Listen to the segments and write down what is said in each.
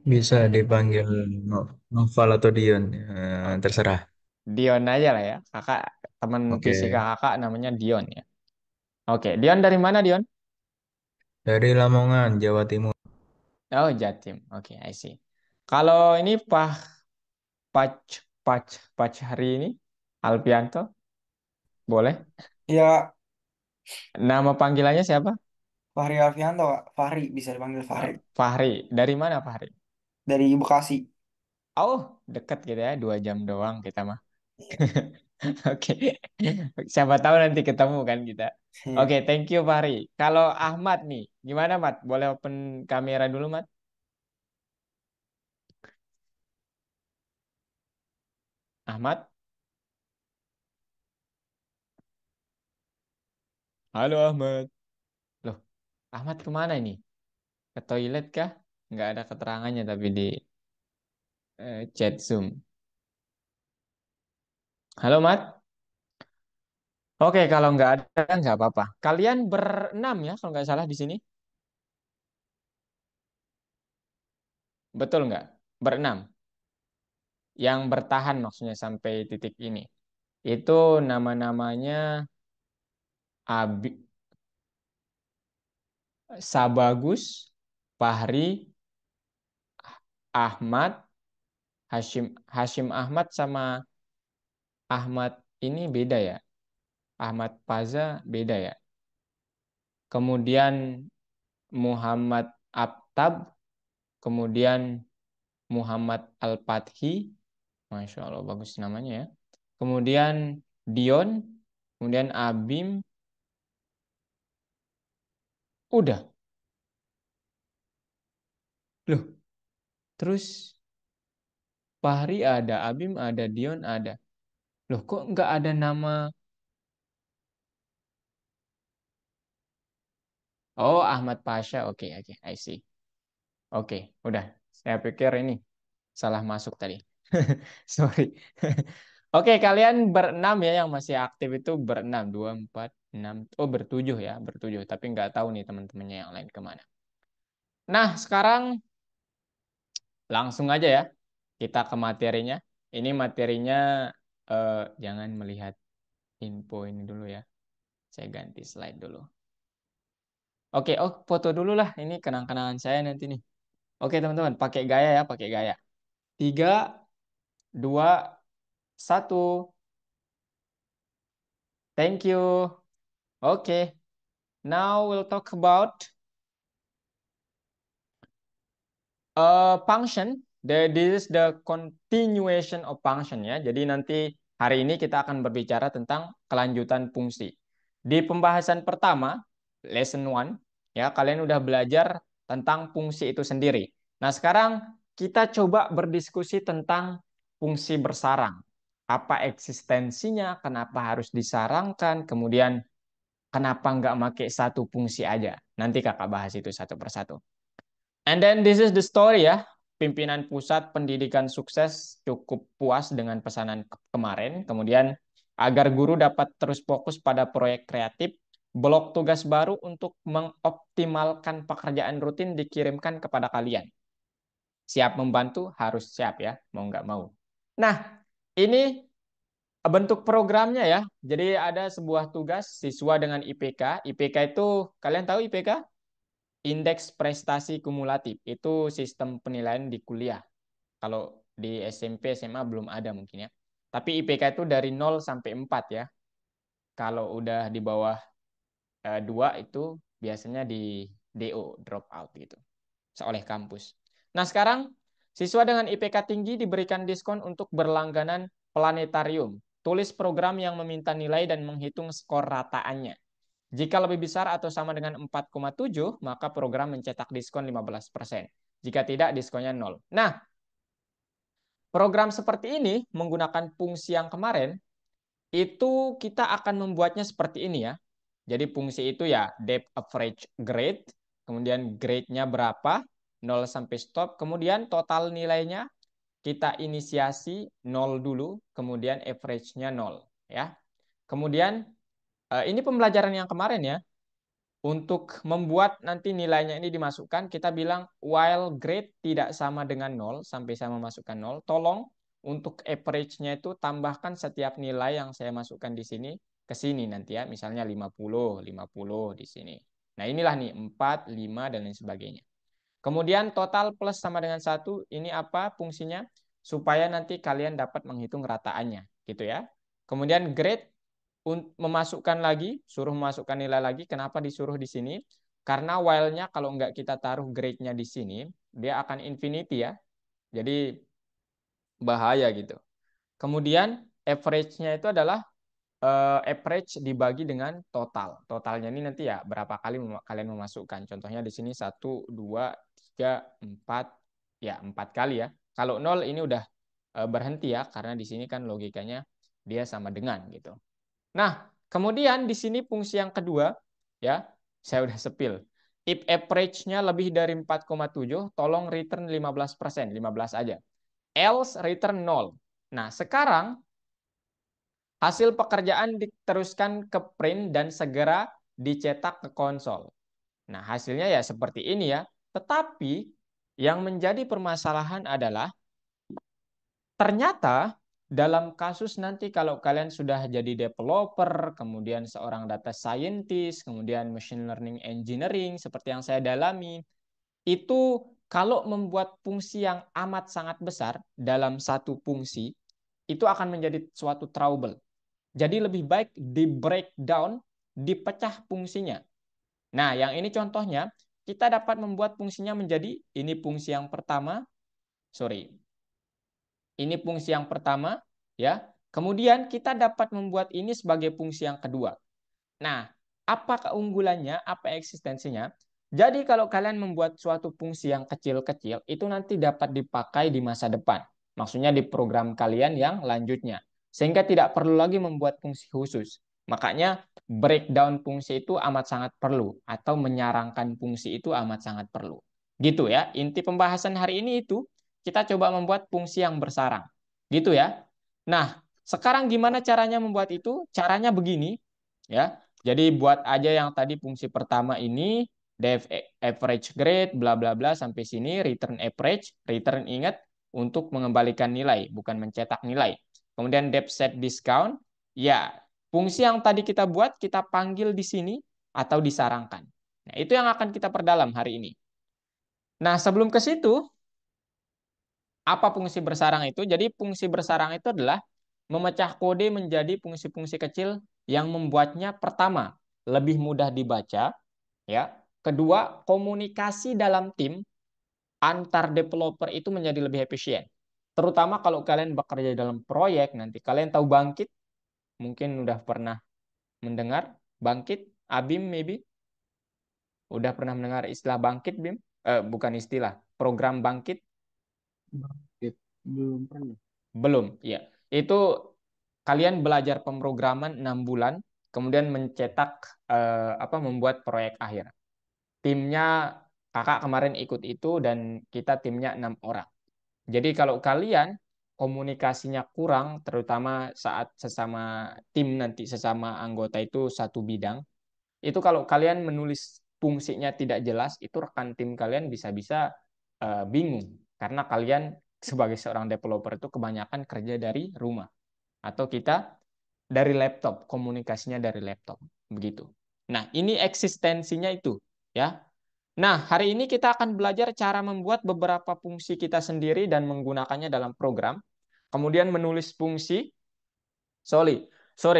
Bisa dipanggil Noval atau Dion, Oh, terserah. Dion aja lah ya. Kakak, teman fisika Oke. kakak namanya Dion ya. Oke, Dion dari mana Dion? Dari Lamongan, Jawa Timur. Oh, Jatim. Oke, I see. Kalau ini Pac, Pac hari ini, Alpianto, boleh? Ya, Nama panggilannya siapa? Fahri Alfianto, Kak. Fahri, bisa dipanggil Fahri. Fahri. Dari mana Fahri? Dari Bekasi. Oh, dekat gitu ya, 2 jam doang kita mah. Oke, siapa tahu nanti ketemu kan kita. Iya. Oke, thank you Fahri. Kalau Ahmad nih, gimana Mat? Boleh open kamera dulu Mat? Ahmad? Halo Ahmad. Loh, Ahmad kemana ini? Ke toilet kah? Nggak ada keterangannya tapi di chat Zoom. Halo Mat? Oke, kalau nggak ada nggak apa-apa. Kalian berenam ya, kalau nggak salah di sini. Betul nggak? Berenam. Yang bertahan maksudnya sampai titik ini. Itu nama-namanya Abi, Sabagus, Fahri, Ahmad, Hashim Ahmad sama Ahmad ini beda ya. Ahmad Paza beda ya. Kemudian Muhammad Abtab, kemudian Muhammad Al-Fathi, Masya Allah bagus namanya ya. Kemudian Dion, kemudian Abim, udah. Loh, terus Fahri ada, Abim ada, Dion ada. Loh, kok nggak ada nama? Oh, Ahmad Pasha. Oke, oke, I see. Oke, udah. Saya pikir ini salah masuk tadi. Sorry. Oke, kalian berenam ya yang masih aktif itu berenam. Dua, empat, enam. Oh, bertujuh ya, bertujuh. Tapi nggak tahu nih teman-temannya yang lain kemana. Nah, sekarang langsung aja ya. Kita ke materinya. Ini materinya jangan melihat info ini dulu ya. Saya ganti slide dulu. Oke, oh foto dulu lah. Ini kenang-kenangan saya nanti nih. Oke teman-teman, pakai gaya ya, pakai gaya. Tiga, dua, satu. Thank you. Oke, now we'll talk about function. This is the continuation of function ya. Jadi nanti hari ini kita akan berbicara tentang kelanjutan fungsi. Di pembahasan pertama, lesson one, ya kalian udah belajar tentang fungsi itu sendiri. Nah sekarang kita coba berdiskusi tentang fungsi bersarang. Apa eksistensinya, kenapa harus disarangkan, kemudian kenapa nggak pakai satu fungsi aja. Nanti kakak bahas itu satu persatu. And then this is the story ya. Pimpinan pusat pendidikan sukses cukup puas dengan pesanan kemarin. Kemudian agar guru dapat terus fokus pada proyek kreatif, blok tugas baru untuk mengoptimalkan pekerjaan rutin dikirimkan kepada kalian. Siap membantu, harus siap ya, mau nggak mau. Nah, ini bentuk programnya ya. Jadi ada sebuah tugas siswa dengan IPK. IPK itu, kalian tahu IPK? Indeks prestasi kumulatif itu sistem penilaian di kuliah. Kalau di SMP, SMA belum ada mungkin ya. Tapi IPK itu dari 0 sampai 4 ya. Kalau udah di bawah 2 itu biasanya di DO, drop out gitu. Oleh kampus. Nah sekarang siswa dengan IPK tinggi diberikan diskon untuk berlangganan planetarium. Tulis program yang meminta nilai dan menghitung skor rataannya. Jika lebih besar atau sama dengan 4,7, maka program mencetak diskon 15%. Jika tidak, diskonnya 0. Nah, program seperti ini menggunakan fungsi yang kemarin, itu kita akan membuatnya seperti ini ya. Jadi fungsi itu ya depth average grade, kemudian grade-nya berapa, 0 sampai stop, kemudian total nilainya kita inisiasi 0 dulu, kemudian average-nya 0 ya. Kemudian ini pembelajaran yang kemarin ya. Untuk membuat nanti nilainya ini dimasukkan, kita bilang while grade tidak sama dengan 0, sampai saya memasukkan 0, tolong untuk average-nya itu tambahkan setiap nilai yang saya masukkan di sini ke sini nanti ya, misalnya 50, 50 di sini. Nah inilah nih 4, 5, dan lain sebagainya. Kemudian total plus sama dengan 1, ini apa fungsinya? Supaya nanti kalian dapat menghitung rataannya, gitu ya. Kemudian grade memasukkan lagi, suruh memasukkan nilai lagi. Kenapa disuruh di sini? Karena while-nya kalau nggak kita taruh grade-nya di sini, dia akan infinity ya. Jadi bahaya gitu. Kemudian average-nya itu adalah average dibagi dengan total. Totalnya ini nanti ya berapa kali kalian memasukkan. Contohnya di sini 1, 2, 3, 4, ya 4 kali ya. Kalau 0 ini udah berhenti ya, karena di sini kan logikanya dia sama dengan gitu. Nah, kemudian di sini fungsi yang kedua, ya, saya udah sepil. If average-nya lebih dari 4,7, tolong return 15%, 15 aja. Else return 0. Nah, sekarang hasil pekerjaan diteruskan ke print dan segera dicetak ke konsol. Nah, hasilnya ya seperti ini ya. Tetapi yang menjadi permasalahan adalah ternyata dalam kasus nanti kalau kalian sudah jadi developer, kemudian seorang data scientist, kemudian machine learning engineering seperti yang saya dalami, itu kalau membuat fungsi yang amat sangat besar dalam satu fungsi, itu akan menjadi suatu trouble. Jadi lebih baik di breakdown, dipecah fungsinya. Nah, yang ini contohnya, kita dapat membuat fungsinya menjadi ini fungsi yang pertama, sorry, ini fungsi yang pertama, ya. Kemudian kita dapat membuat ini sebagai fungsi yang kedua. Nah, apa keunggulannya, apa eksistensinya? Jadi kalau kalian membuat suatu fungsi yang kecil-kecil, itu nanti dapat dipakai di masa depan. Maksudnya di program kalian yang lanjutnya. Sehingga tidak perlu lagi membuat fungsi khusus. Makanya breakdown fungsi itu amat sangat perlu. Atau menyarankan fungsi itu amat sangat perlu. Gitu ya, inti pembahasan hari ini itu, kita coba membuat fungsi yang bersarang. Gitu ya. Nah, sekarang gimana caranya membuat itu? Caranya begini, ya. Jadi buat aja yang tadi fungsi pertama ini def average grade bla bla bla sampai sini return average, return ingat untuk mengembalikan nilai bukan mencetak nilai. Kemudian depth set discount, ya fungsi yang tadi kita buat kita panggil di sini atau disarangkan. Nah, itu yang akan kita perdalam hari ini. Nah, sebelum ke situ, apa fungsi bersarang itu? Jadi fungsi bersarang itu adalah memecah kode menjadi fungsi-fungsi kecil yang membuatnya pertama lebih mudah dibaca, ya. Kedua, komunikasi dalam tim antar developer itu menjadi lebih efisien. Terutama kalau kalian bekerja dalam proyek nanti kalian tahu Bangkit, mungkin udah pernah mendengar Bangkit, Abim maybe udah pernah mendengar istilah Bangkit Bim? Bukan istilah, program Bangkit. Bangkit. Belum pernah. Belum, ya. Itu kalian belajar pemrograman 6 bulan, kemudian mencetak membuat proyek akhir. Timnya kakak kemarin ikut itu dan kita timnya 6 orang. Jadi kalau kalian komunikasinya kurang, terutama saat sesama tim nanti sesama anggota itu satu bidang, itu kalau kalian menulis fungsinya tidak jelas, itu rekan tim kalian bisa-bisa bingung karena kalian sebagai seorang developer itu kebanyakan kerja dari rumah atau kita dari laptop, komunikasinya dari laptop, begitu. Nah, ini eksistensinya itu, ya. Nah, hari ini kita akan belajar cara membuat beberapa fungsi kita sendiri dan menggunakannya dalam program. Kemudian menulis fungsi,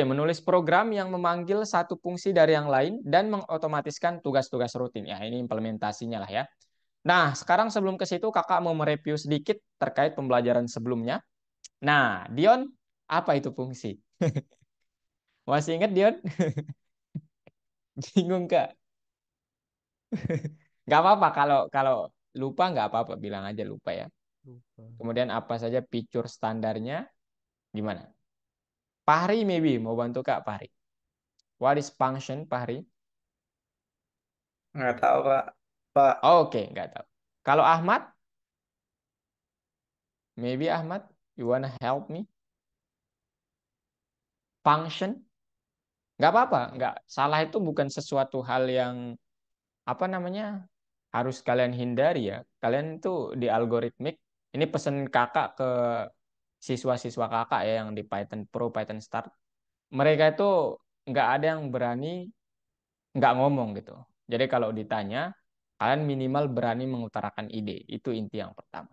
menulis program yang memanggil satu fungsi dari yang lain dan mengotomatiskan tugas-tugas rutin. Ya, ini implementasinya lah ya. Nah, sekarang sebelum ke situ, kakak mau mereview sedikit terkait pembelajaran sebelumnya. Nah, Dion, apa itu fungsi? Masih ingat, Dion? Bingung, Kak? Nggak apa-apa, kalau kalau lupa nggak apa-apa, bilang aja lupa ya. Lupa. Kemudian apa saja fitur standarnya, gimana? Fahri maybe, mau bantu Kak Fahri. What is function, Fahri? Nggak tahu, Pak. Pak, Oke, nggak tahu. Kalau Ahmad, maybe Ahmad, you wanna help me? Function? Nggak apa-apa, nggak salah itu bukan sesuatu hal yang apa namanya harus kalian hindari ya. Kalian itu di algoritmik, ini pesan kakak ke siswa-siswa kakak ya yang di Python Pro, Python Start. Mereka itu nggak ada yang berani nggak ngomong gitu. Jadi kalau ditanya, kalian minimal berani mengutarakan ide. Itu inti yang pertama.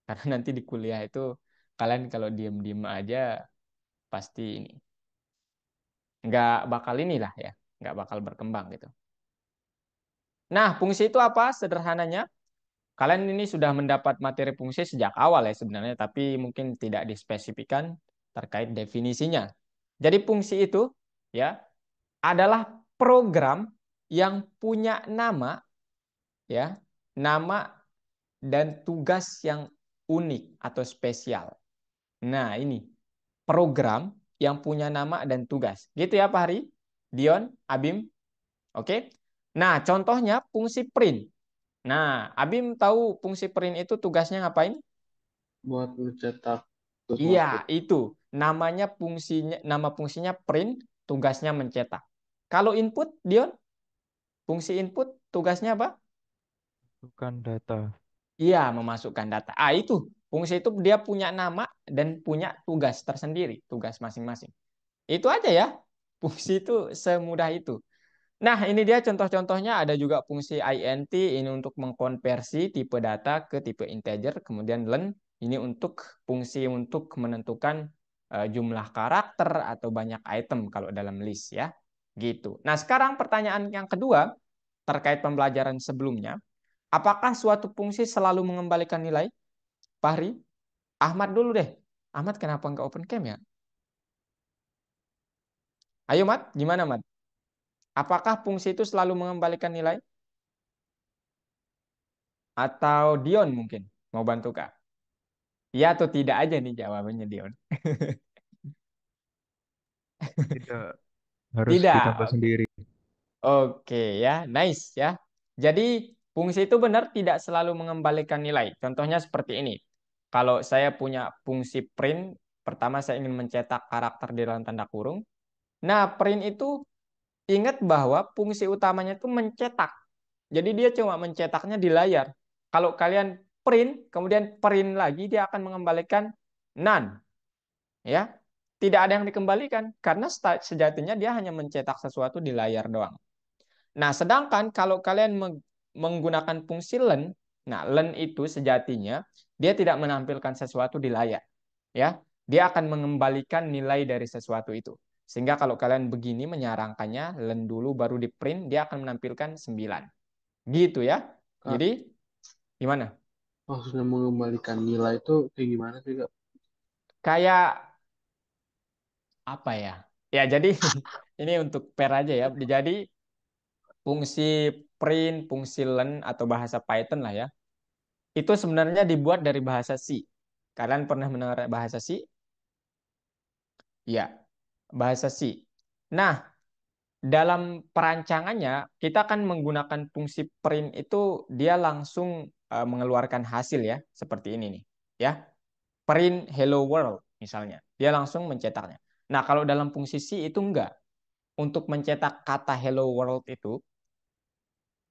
Karena nanti di kuliah itu kalian kalau diem-diem aja pasti ini nggak bakal inilah ya, nggak bakal berkembang gitu. Nah, fungsi itu apa? Sederhananya, kalian ini sudah mendapat materi fungsi sejak awal ya sebenarnya, tapi mungkin tidak dispesifikan terkait definisinya. Jadi fungsi itu ya adalah program yang punya nama ya, nama dan tugas yang unik atau spesial. Nah, ini program yang punya nama dan tugas. Gitu ya Pak Hari, Dion, Abim. Oke. Nah, contohnya fungsi print. Nah, Abim tahu fungsi print itu tugasnya ngapain? buat mencetak Iya, sesuatu. itu. Nama fungsinya print, tugasnya mencetak. Kalau input, Dion, fungsi input tugasnya apa? Bukan data. Iya, memasukkan data. Ah, itu. Fungsi itu dia punya nama dan punya tugas tersendiri, tugas masing-masing. Itu aja ya. Fungsi itu semudah itu. Nah, ini dia contoh-contohnya. Ada juga fungsi int, ini untuk mengkonversi tipe data ke tipe integer. Kemudian len, ini untuk fungsi untuk menentukan jumlah karakter atau banyak item kalau dalam list ya. Gitu. Nah, sekarang pertanyaan yang kedua terkait pembelajaran sebelumnya. Apakah suatu fungsi selalu mengembalikan nilai? Fahri, Ahmad dulu deh. Ahmad kenapa nggak open cam ya? Ayo Mat, gimana Mat? Apakah fungsi itu selalu mengembalikan nilai? Atau Dion mungkin mau bantu Kak? Ya atau tidak aja nih jawabannya Dion. Tidak harus ditambah Tidak. sendiri. Oke ya, nice ya. Jadi fungsi itu benar tidak selalu mengembalikan nilai. Contohnya seperti ini. Kalau saya punya fungsi print, pertama saya ingin mencetak karakter di dalam tanda kurung. Nah, print itu ingat bahwa fungsi utamanya itu mencetak. Jadi dia cuma mencetaknya di layar. Kalau kalian print, kemudian print lagi, dia akan mengembalikan none. Ya, tidak ada yang dikembalikan karena sejatinya dia hanya mencetak sesuatu di layar doang. Nah, sedangkan kalau kalian menggunakan fungsi len, nah len itu sejatinya dia tidak menampilkan sesuatu di layar, ya. Dia akan mengembalikan nilai dari sesuatu itu. Sehingga kalau kalian begini menyarankannya len dulu baru di print, dia akan menampilkan 9. Gitu ya. Kak, Jadi gimana? maksudnya mengembalikan nilai itu kayak gimana sih, Kak? Kayak apa ya? Ya, jadi ini untuk pair aja ya. Jadi fungsi print, fungsi len atau bahasa Python lah ya. Itu sebenarnya dibuat dari bahasa C. Kalian pernah mendengar bahasa C? Ya, bahasa C. Nah, dalam perancangannya kita kan menggunakan fungsi print itu dia langsung mengeluarkan hasil ya, seperti ini nih. Ya, print hello world misalnya. Dia langsung mencetaknya. Nah, kalau dalam fungsi C itu enggak. Untuk mencetak kata hello world itu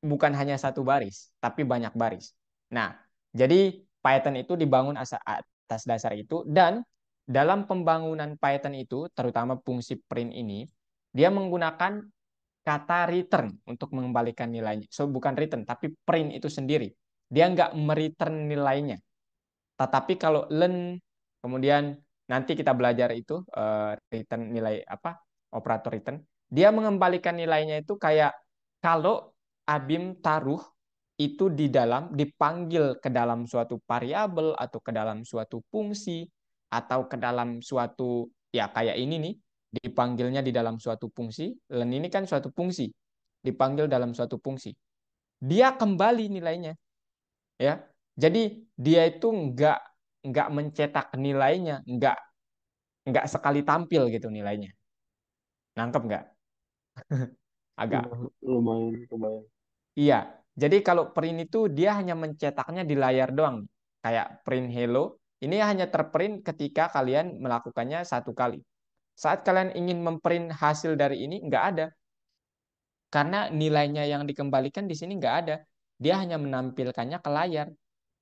bukan hanya satu baris, tapi banyak baris. Nah, jadi Python itu dibangun atas dasar itu dan dalam pembangunan Python itu, terutama fungsi print ini, dia menggunakan kata return untuk mengembalikan nilainya. So, bukan return, tapi print itu sendiri. Dia nggak mereturn nilainya. Tetapi kalau len, kemudian nanti kita belajar itu return nilai apa, operator return, dia mengembalikan nilainya itu kayak kalau Abim taruh itu di dalam dipanggil ke dalam suatu variabel atau ke dalam suatu fungsi atau ke dalam suatu ya kayak ini nih dipanggilnya di dalam suatu fungsi. Len ini kan suatu fungsi dipanggil dalam suatu fungsi. Dia kembali nilainya ya. Jadi dia itu nggak mencetak nilainya, nggak sekali tampil gitu nilainya. Nangkep nggak? Agak. Lumayan kebayang. Iya. Jadi kalau print itu dia hanya mencetaknya di layar doang. Kayak print hello, ini hanya terprint ketika kalian melakukannya satu kali. Saat kalian ingin memprint hasil dari ini, nggak ada. Karena nilainya yang dikembalikan di sini nggak ada. Dia hanya menampilkannya ke layar.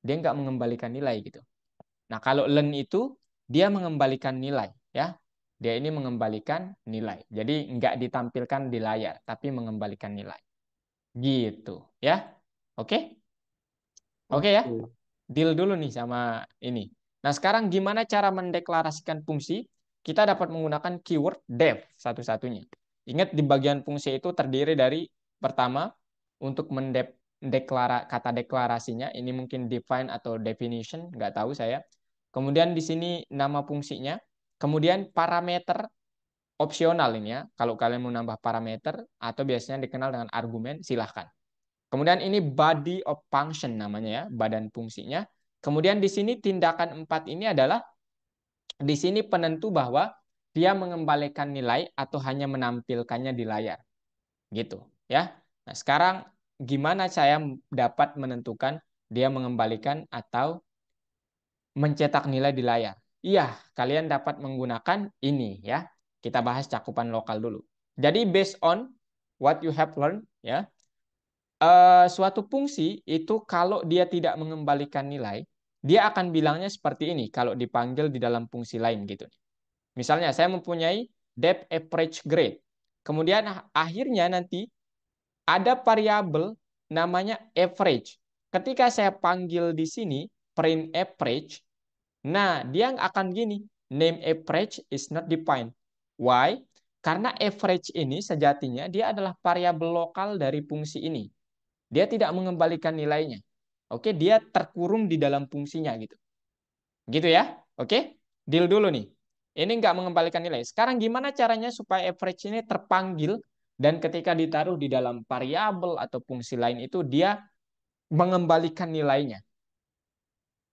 Dia nggak mengembalikan nilai gitu. Nah, kalau learn itu dia mengembalikan nilai, ya. Dia ini mengembalikan nilai. Jadi nggak ditampilkan di layar, tapi mengembalikan nilai. Gitu, ya. Oke? Oke ya? Oke. Deal dulu nih sama ini. Nah, sekarang gimana cara mendeklarasikan fungsi? Kita dapat menggunakan keyword def satu-satunya. Ingat di bagian fungsi itu terdiri dari pertama untuk kata deklarasinya, ini mungkin define atau definition, nggak tahu saya. Kemudian di sini nama fungsinya, kemudian parameter opsional ini ya. Kalau kalian mau nambah parameter atau biasanya dikenal dengan argumen, silahkan. Kemudian ini body of function namanya ya, badan fungsinya. Kemudian di sini tindakan 4 ini adalah di sini penentu bahwa dia mengembalikan nilai atau hanya menampilkannya di layar. Gitu ya. Nah, sekarang gimana saya dapat menentukan dia mengembalikan atau mencetak nilai di layar? Iya, kalian dapat menggunakan ini ya. Kita bahas cakupan lokal dulu. Jadi based on what you have learned ya, suatu fungsi itu kalau dia tidak mengembalikan nilai, dia akan bilangnya seperti ini kalau dipanggil di dalam fungsi lain gitu. Misalnya saya mempunyai depth average grade. Kemudian akhirnya nanti ada variabel namanya average. Ketika saya panggil di sini print average, nah dia akan gini, name average is not defined. Why? Karena average ini sejatinya dia adalah variabel lokal dari fungsi ini. Dia tidak mengembalikan nilainya. Oke, dia terkurung di dalam fungsinya gitu. Gitu ya. Oke, deal dulu nih. Ini nggak mengembalikan nilai. Sekarang gimana caranya supaya average ini terpanggil dan ketika ditaruh di dalam variabel atau fungsi lain itu dia mengembalikan nilainya.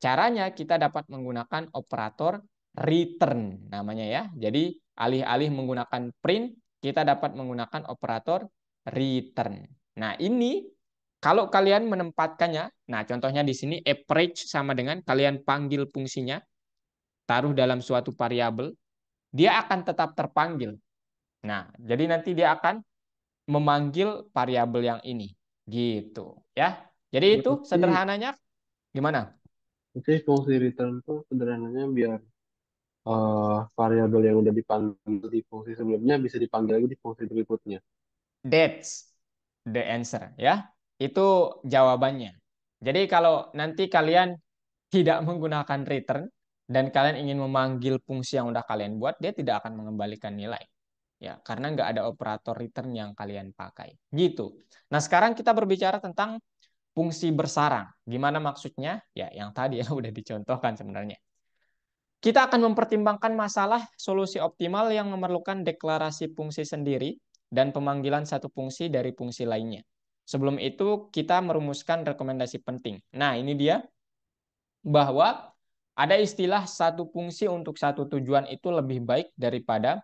Caranya kita dapat menggunakan operator return namanya ya. Jadi alih-alih menggunakan print, kita dapat menggunakan operator return. Nah, ini kalau kalian menempatkannya, nah contohnya di sini average sama dengan kalian panggil fungsinya, taruh dalam suatu variabel, dia akan tetap terpanggil. Nah, jadi nanti dia akan memanggil variabel yang ini. Gitu, ya. Jadi itu Berarti, sederhananya gimana? berarti fungsi return tuh sederhananya biar variabel yang udah dipanggil di fungsi sebelumnya bisa dipanggil lagi di fungsi berikutnya. That's the answer ya. Itu jawabannya. Jadi kalau nanti kalian tidak menggunakan return dan kalian ingin memanggil fungsi yang udah kalian buat, dia tidak akan mengembalikan nilai. Ya, karena nggak ada operator return yang kalian pakai. Gitu. Nah, sekarang kita berbicara tentang fungsi bersarang. Gimana maksudnya? Ya, yang tadi ya udah dicontohkan sebenarnya. Kita akan mempertimbangkan masalah solusi optimal yang memerlukan deklarasi fungsi sendiri dan pemanggilan satu fungsi dari fungsi lainnya. Sebelum itu, kita merumuskan rekomendasi penting. Nah, ini dia bahwa ada istilah satu fungsi untuk satu tujuan itu lebih baik daripada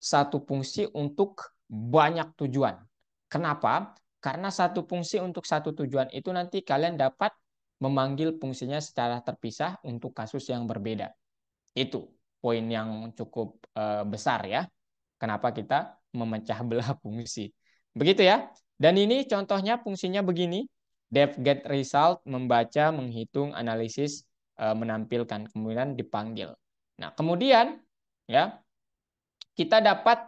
satu fungsi untuk banyak tujuan. Kenapa? Karena satu fungsi untuk satu tujuan itu nanti kalian dapat memanggil fungsinya secara terpisah untuk kasus yang berbeda. Itu poin yang cukup besar ya. Kenapa kita memecah belah fungsi. Begitu ya. Dan ini contohnya fungsinya begini. Def get result, membaca, menghitung, analisis, menampilkan, kemudian dipanggil. Nah, kemudian ya kita dapat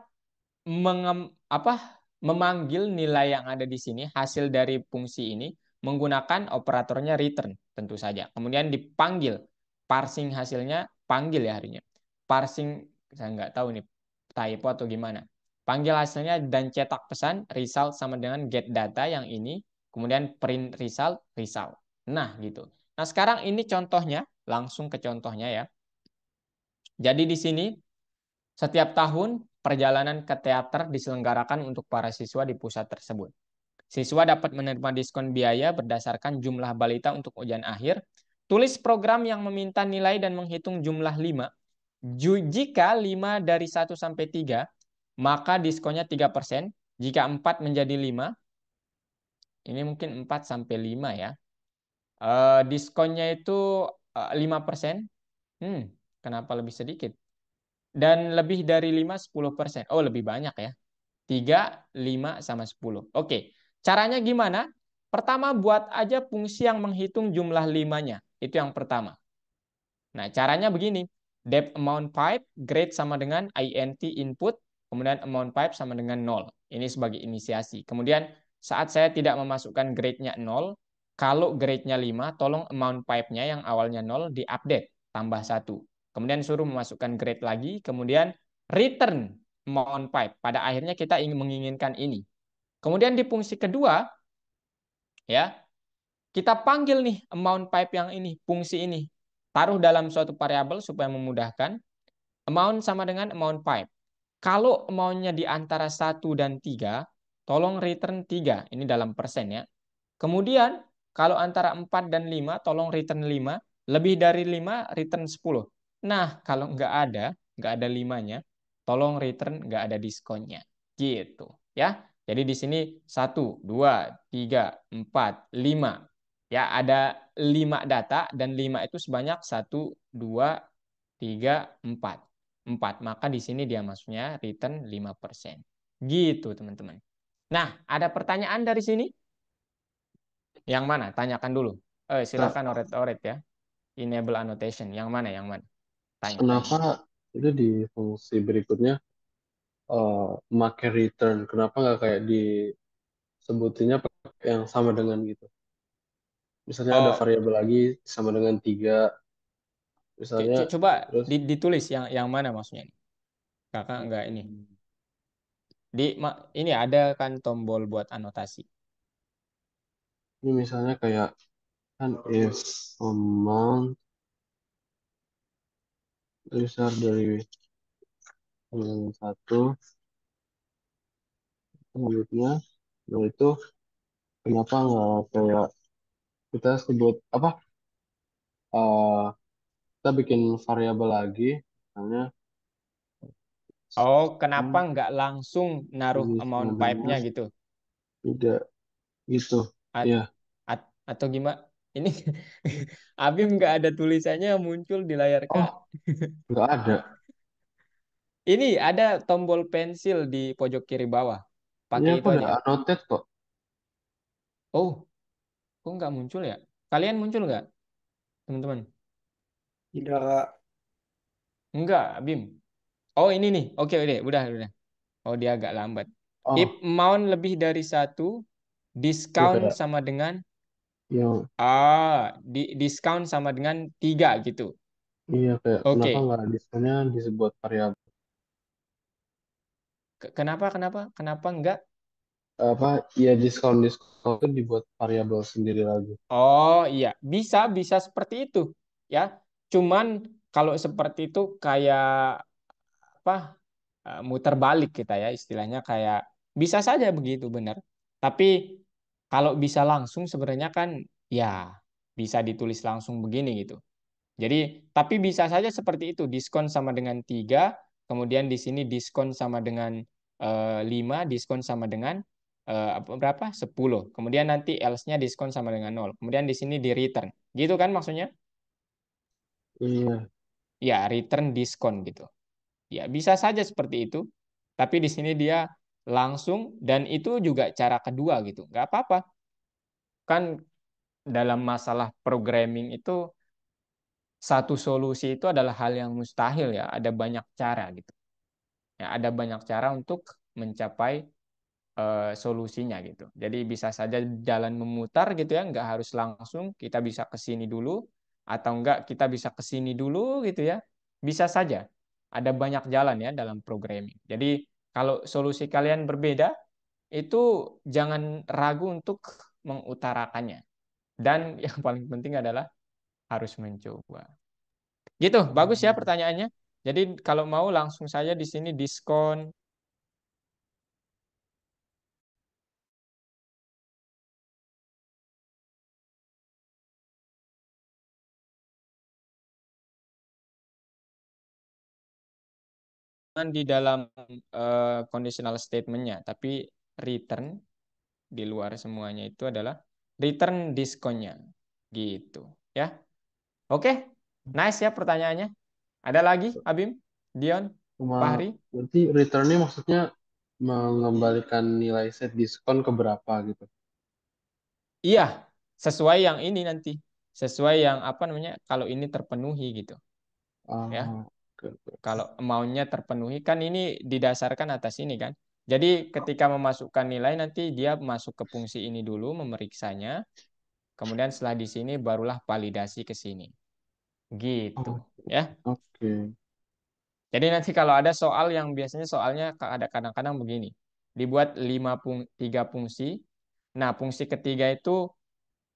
memanggil nilai yang ada di sini, hasil dari fungsi ini, menggunakan operatornya return, tentu saja. Kemudian dipanggil, parsing hasilnya, panggil ya harinya. Parsing, saya nggak tahu nih, typo atau gimana. Panggil hasilnya dan cetak pesan, result sama dengan get data yang ini, kemudian print result, result. Nah, gitu. Nah, sekarang ini contohnya, langsung ke contohnya ya. Jadi di sini setiap tahun, perjalanan ke teater diselenggarakan untuk para siswa di pusat tersebut. Siswa dapat menerima diskon biaya berdasarkan jumlah balita untuk ujian akhir. Tulis program yang meminta nilai dan menghitung jumlah 5. Jika 5 dari 1 sampai 3, maka diskonnya 3%. Jika 4 menjadi 5, ini mungkin 4 sampai 5 ya. Diskonnya itu 5%. Kenapa lebih sedikit? Dan lebih dari 5, 10%. Oh, lebih banyak ya. 3, 5, sama 10. Oke, caranya gimana? Pertama, buat aja fungsi yang menghitung jumlah 5-nya. Itu yang pertama. Nah, caranya begini. Depth amount pipe, grade sama dengan int input, kemudian amount pipe sama dengan 0. Ini sebagai inisiasi. Kemudian saat saya tidak memasukkan grade-nya 0, kalau grade-nya 5, tolong amount pipe-nya yang awalnya 0 diupdate, tambah 1. Kemudian suruh memasukkan grade lagi, kemudian return amount pipe. Pada akhirnya kita ingin menginginkan ini. Kemudian di fungsi kedua, ya, kita panggil nih amount pipe yang ini, fungsi ini. Taruh dalam suatu variabel supaya memudahkan. Amount sama dengan amount pipe. Kalau amount-nya di antara 1 dan 3, tolong return 3. Ini dalam persen ya. Kemudian, kalau antara 4 dan 5, tolong return 5. Lebih dari 5, return 10. Nah, kalau nggak ada 5-nya, tolong return nggak ada diskonnya. Gitu. Ya. Jadi di sini 1, 2, 3, 4, 5. Ya, ada 5 data dan 5 itu sebanyak 1, 2, 3, 4. 4. Maka di sini dia masuknya return 5%. Gitu, teman-teman. Nah, ada pertanyaan dari sini? Yang mana? Tanyakan dulu. Kak, Silakan oret-oret ya. Enable annotation. Yang mana? Yang mana? Tanya, tanya. kenapa itu di fungsi berikutnya make return? Kenapa nggak kayak disebutinnya pakai yang sama dengan gitu? Misalnya ada Oh, variabel lagi sama dengan 3, misalnya, coba terus ditulis yang mana maksudnya ini. Kakak enggak ini. Ini ada kan tombol buat anotasi. ini misalnya kayak kan if amount besar dari satu selanjutnya, nah itu kenapa nggak kayak kita sebut apa? eh Kita bikin variabel lagi, misalnya Oh, kenapa nggak langsung naruh ini sama amount pipe-nya dengan gitu? 3 gitu. At, Ya, atau gimana? Ini Abim nggak ada tulisannya yang muncul di layar oh Kak. nggak ada. Ini ada tombol pensil di pojok kiri bawah. Ini Pakai aku itu udah aja. annotate kok. Oh, kok nggak muncul ya? Kalian muncul nggak, teman-teman? Tidak, Kak. Enggak, Abim. Oh, ini nih. Oke, udah. Oh, dia agak lambat. If Oh, amount lebih dari 1, ya diskon kayak sama dengan yang diskon sama dengan 3 gitu. iya kayak kenapa Oke. nggak diskonnya disebut variabel Kenapa enggak? apa? Iya diskon diskon itu dibuat variabel sendiri lagi. Oh iya, bisa seperti itu ya. Cuman kalau seperti itu kayak apa? Muter balik kita ya istilahnya kayak bisa saja begitu benar. Tapi kalau bisa langsung sebenarnya kan ya bisa ditulis langsung begini gitu. Jadi tapi bisa saja seperti itu diskon sama dengan 3, kemudian di sini diskon sama dengan 5, diskon sama dengan berapa? 10. Kemudian nanti else-nya diskon sama dengan 0. Kemudian di sini di return. Gitu kan maksudnya? Iya, Ya, return diskon gitu. Ya, bisa saja seperti itu. Tapi di sini dia langsung dan itu juga cara kedua gitu. Nggak apa-apa. Kan dalam masalah programming itu satu solusi itu adalah hal yang mustahil ya. Ada banyak cara gitu. Ya, ada banyak cara untuk mencapai solusinya gitu. Jadi bisa saja jalan memutar gitu ya, nggak harus langsung kita bisa ke sini dulu atau enggak kita bisa ke sini dulu gitu ya. Bisa saja. Ada banyak jalan ya dalam programming. Jadi kalau solusi kalian berbeda, itu jangan ragu untuk mengutarakannya. Dan yang paling penting adalah harus mencoba. Gitu, bagus ya pertanyaannya. Jadi kalau mau langsung saja di sini diskon. Di dalam conditional statement-nya, tapi return di luar semuanya itu adalah return diskonnya. Gitu, ya. Oke, nice ya pertanyaannya. Ada lagi, Abim? Dion? Fahri? Berarti returnnya maksudnya mengembalikan nilai set diskon ke berapa gitu. Iya, sesuai yang ini nanti. Sesuai yang apa namanya, kalau ini terpenuhi gitu. Ya, Oke, oke. kalau maunya terpenuhi kan ini didasarkan atas ini kan. Jadi ketika memasukkan nilai nanti dia masuk ke fungsi ini dulu, memeriksanya. Kemudian setelah di sini barulah validasi ke sini. Gitu. Oh, Ya. oke. Jadi nanti kalau ada soal yang biasanya soalnya ada kadang-kadang begini. Dibuat 3 fungsi. Nah, fungsi ketiga itu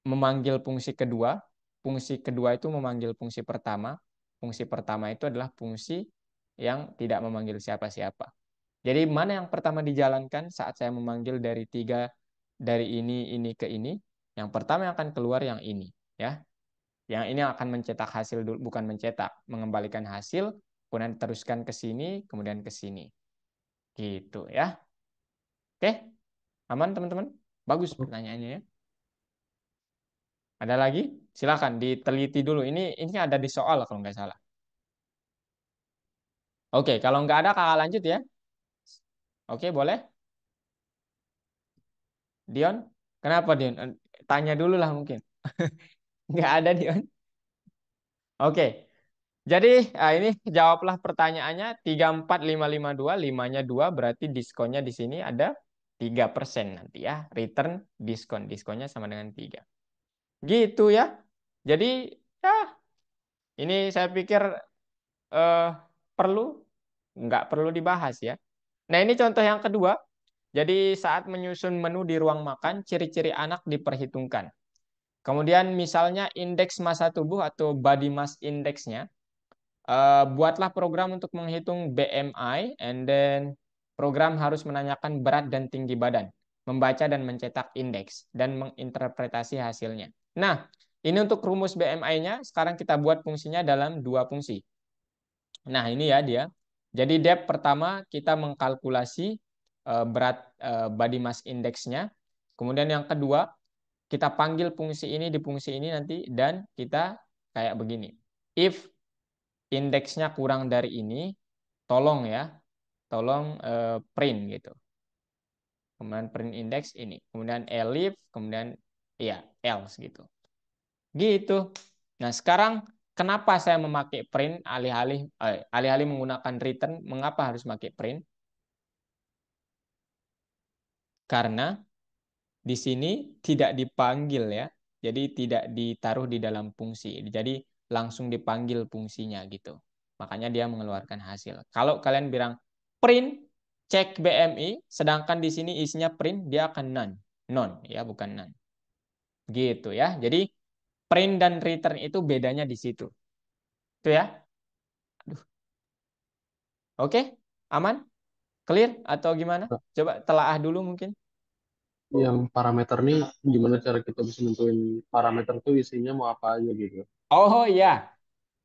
memanggil fungsi kedua. Fungsi kedua itu memanggil fungsi pertama. Fungsi pertama itu adalah fungsi yang tidak memanggil siapa-siapa. Jadi mana yang pertama dijalankan saat saya memanggil dari 3, dari ini ke ini. Yang pertama yang akan keluar yang ini. Ya, yang ini akan mencetak hasil dulu, bukan mencetak, mengembalikan hasil, kemudian teruskan ke sini, kemudian ke sini. Gitu ya. Oke, aman teman-teman? Bagus pertanyaannya ya. Ada lagi? Silakan diteliti dulu. Ini ada di soal kalau nggak salah. Oke, kalau nggak ada kakak lanjut ya. Oke, boleh. Dion, kenapa Dion? Tanya dulu lah mungkin. Nggak ada Dion. Oke, jadi ini jawablah pertanyaannya 34552, 5-nya 2 berarti diskonnya di sini ada 3% nanti ya. Return diskon. Diskonnya sama dengan 3. Gitu ya. Jadi ya ini saya pikir eh, perlu nggak perlu dibahas ya. Nah, ini contoh yang kedua. Jadi saat menyusun menu di ruang makan, ciri-ciri anak diperhitungkan. Kemudian misalnya indeks massa tubuh atau body mass index-nya. Buatlah program untuk menghitung BMI, and then program harus menanyakan berat dan tinggi badan, membaca dan mencetak indeks, dan menginterpretasi hasilnya. Nah, ini untuk rumus BMI-nya, sekarang kita buat fungsinya dalam 2 fungsi. Nah, ini ya dia. Jadi dep pertama kita mengkalkulasi berat body mass index-nya. Kemudian yang kedua, kita panggil fungsi ini di fungsi ini nanti, dan kita kayak begini. If indeksnya kurang dari ini, tolong ya, tolong print gitu. Kemudian print index ini, kemudian elif, kemudian ya else gitu. Gitu. Nah, sekarang kenapa saya memakai print alih-alih menggunakan return, mengapa harus pakai print? Karena di sini tidak dipanggil ya. Jadi tidak ditaruh di dalam fungsi. Jadi langsung dipanggil fungsinya gitu. Makanya dia mengeluarkan hasil. Kalau kalian bilang print cek BMI, sedangkan di sini isinya print, dia akan none. None ya, bukan none. Gitu ya. Jadi print dan return itu bedanya di situ. Itu ya. Aduh. Oke, aman? Clear atau gimana? Coba telaah dulu mungkin. Yang parameter nih gimana cara kita bisa nentuin parameter tuh isinya mau apa aja gitu. Oh ya,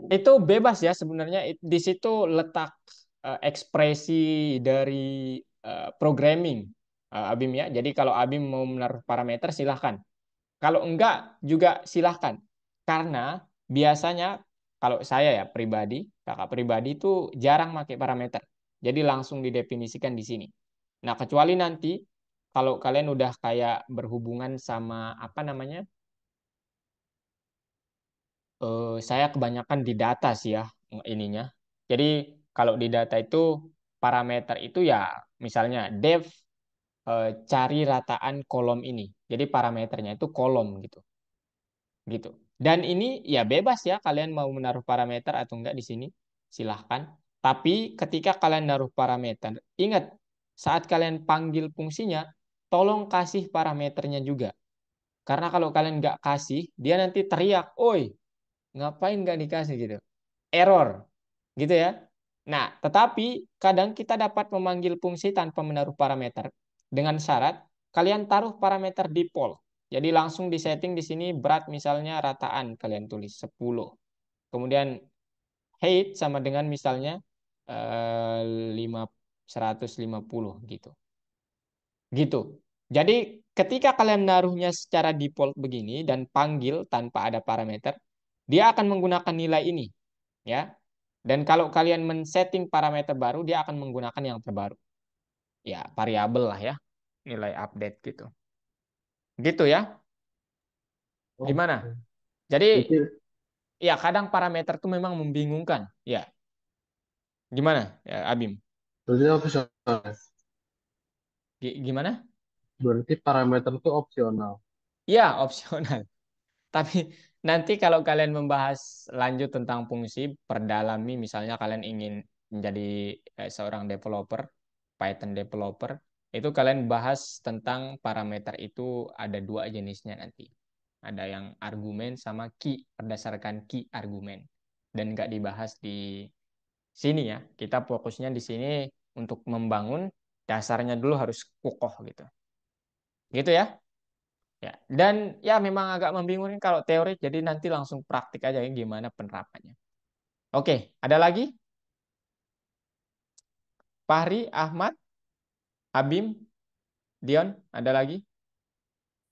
itu bebas ya sebenarnya. Di situ letak ekspresi dari programming Abim ya. Jadi kalau Abim mau menaruh parameter silahkan. Kalau enggak juga silahkan. Karena biasanya kalau saya ya pribadi, kakak pribadi itu jarang pakai parameter. Jadi langsung didefinisikan di sini. Nah, kecuali nanti kalau kalian udah kayak berhubungan sama apa namanya, saya kebanyakan di data sih ya ininya. Jadi kalau di data itu parameter itu ya misalnya dev cari rataan kolom ini. Jadi parameternya itu kolom gitu. Gitu. Dan ini ya bebas ya kalian mau menaruh parameter atau enggak di sini. Silahkan. Tapi ketika kalian naruh parameter, ingat saat kalian panggil fungsinya, tolong kasih parameternya juga. Karena kalau kalian nggak kasih, dia nanti teriak, "Oi, ngapain nggak dikasih gitu?" Error. Gitu ya. Nah, tetapi kadang kita dapat memanggil fungsi tanpa menaruh parameter. Dengan syarat kalian taruh parameter default. Jadi langsung disetting di sini berat misalnya rataan kalian tulis 10. Kemudian height sama dengan misalnya 150 gitu. Gitu. Jadi ketika kalian naruhnya secara default begini dan panggil tanpa ada parameter, dia akan menggunakan nilai ini, ya. Dan kalau kalian men-setting parameter baru, dia akan menggunakan yang terbaru. Ya, variabel lah ya. Nilai update gitu. Gitu ya. Gimana? Oke. Jadi, Berarti ya kadang parameter itu memang membingungkan. Ya, gimana ya, Abim? berarti opsional. Gimana? Berarti parameter itu opsional. Ya, opsional. Tapi nanti kalau kalian membahas lanjut tentang fungsi, perdalami, misalnya kalian ingin menjadi seorang developer, Python developer, itu kalian bahas tentang parameter itu ada dua jenisnya nanti. Ada yang argumen sama key, berdasarkan key argumen. Dan nggak dibahas di sini ya. Kita fokusnya di sini untuk membangun dasarnya dulu harus kokoh gitu. Gitu ya. Ya, dan ya memang agak membingungkan kalau teori, jadi nanti langsung praktik aja ya gimana penerapannya. Oke, ada lagi? Fahri, Ahmad, Abim, Dion, ada lagi?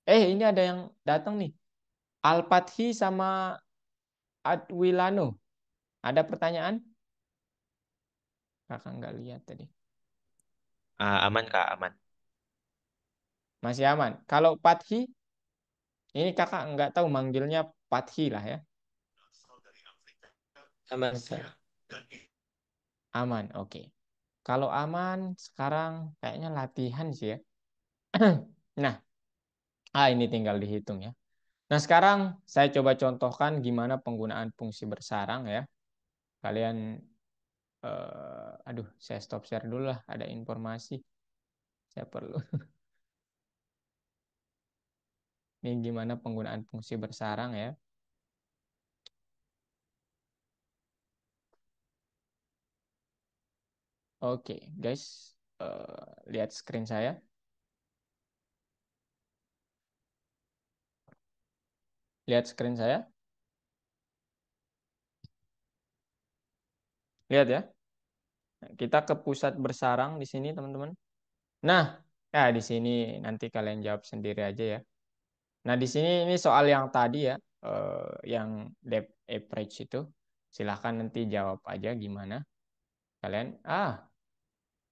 Ini ada yang datang nih. Al-Fathi sama Adwilano. Ada pertanyaan? Kakak nggak lihat tadi. Aman Kak, aman. Masih aman. Kalau Fathi, ini kakak nggak tahu manggilnya Fathi lah ya. Aman Kak. Aman, oke. Kalau aman, sekarang kayaknya latihan sih ya. Nah, ini tinggal dihitung ya. Nah, sekarang saya coba contohkan gimana penggunaan fungsi bersarang ya. Kalian, aduh, saya stop share dulu lah. Ada informasi. Saya perlu. Ini gimana penggunaan fungsi bersarang ya. Oke, guys. Lihat screen saya. Lihat screen saya. Lihat ya. Kita ke pusat bersarang di sini, teman-teman. Nah, ya di sini nanti kalian jawab sendiri aja ya. Nah, di sini ini soal yang tadi ya, yang depth average itu. Silahkan nanti jawab aja gimana kalian.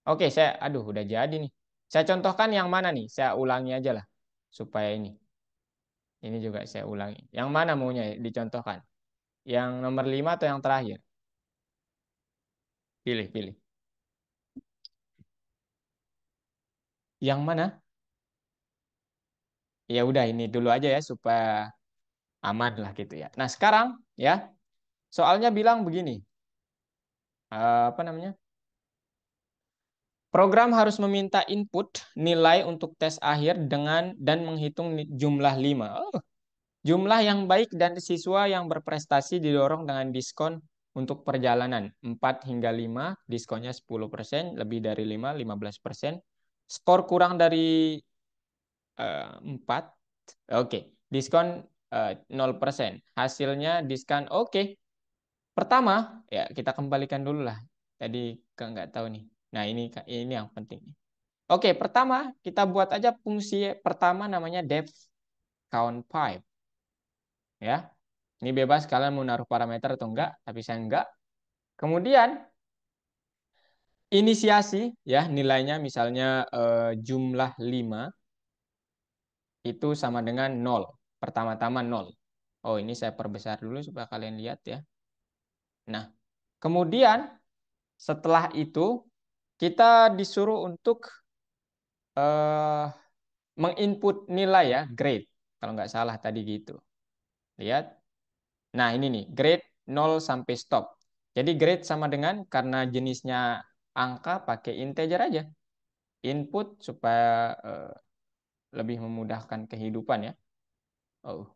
Oke, aduh udah jadi nih. Saya contohkan yang mana nih? Saya ulangi aja lah supaya ini. Ini juga saya ulangi. Yang mana maunya dicontohkan? Yang nomor 5 atau yang terakhir? Pilih, pilih. Yang mana? Ya udah ini dulu aja ya supaya aman lah gitu ya. Nah, sekarang ya, soalnya bilang begini. Apa namanya? Program harus meminta input nilai untuk tes akhir dengan dan menghitung jumlah 5. Jumlah yang baik dan siswa yang berprestasi didorong dengan diskon untuk perjalanan 4 hingga 5, diskonnya 10%, lebih dari 5, 15%. Skor kurang dari 4, oke. Diskon 0%. Hasilnya diskon oke. Pertama, ya kita kembalikan dulu lah. Tadi nggak tahu nih. Nah, ini yang penting. Oke, pertama kita buat aja fungsi pertama namanya depth count 5. Ya. Ini bebas kalian mau naruh parameter atau enggak, tapi saya enggak. Kemudian inisiasi ya nilainya misalnya jumlah 5 itu sama dengan 0. Pertama-tama 0. Oh, ini saya perbesar dulu supaya kalian lihat ya. Nah, kemudian setelah itu kita disuruh untuk eh, menginput nilai ya, grade. Kalau nggak salah tadi gitu. Lihat. Nah, ini nih, grade 0 sampai stop. Jadi grade sama dengan karena jenisnya angka pakai integer aja. Input supaya lebih memudahkan kehidupan ya. Oh,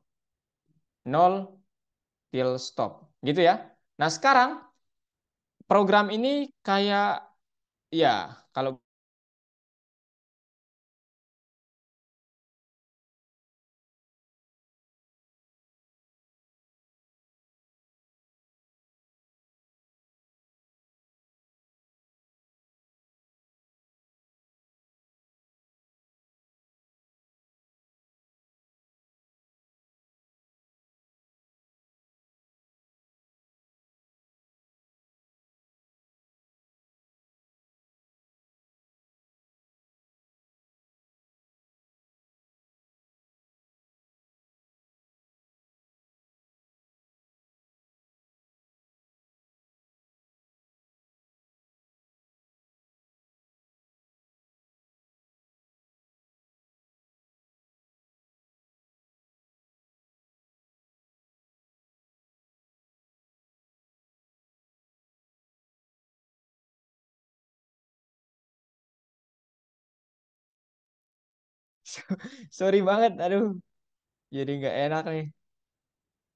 0 till stop. Gitu ya. Nah, sekarang program ini kayak ya, kalau Sorry banget, aduh. Jadi nggak enak nih.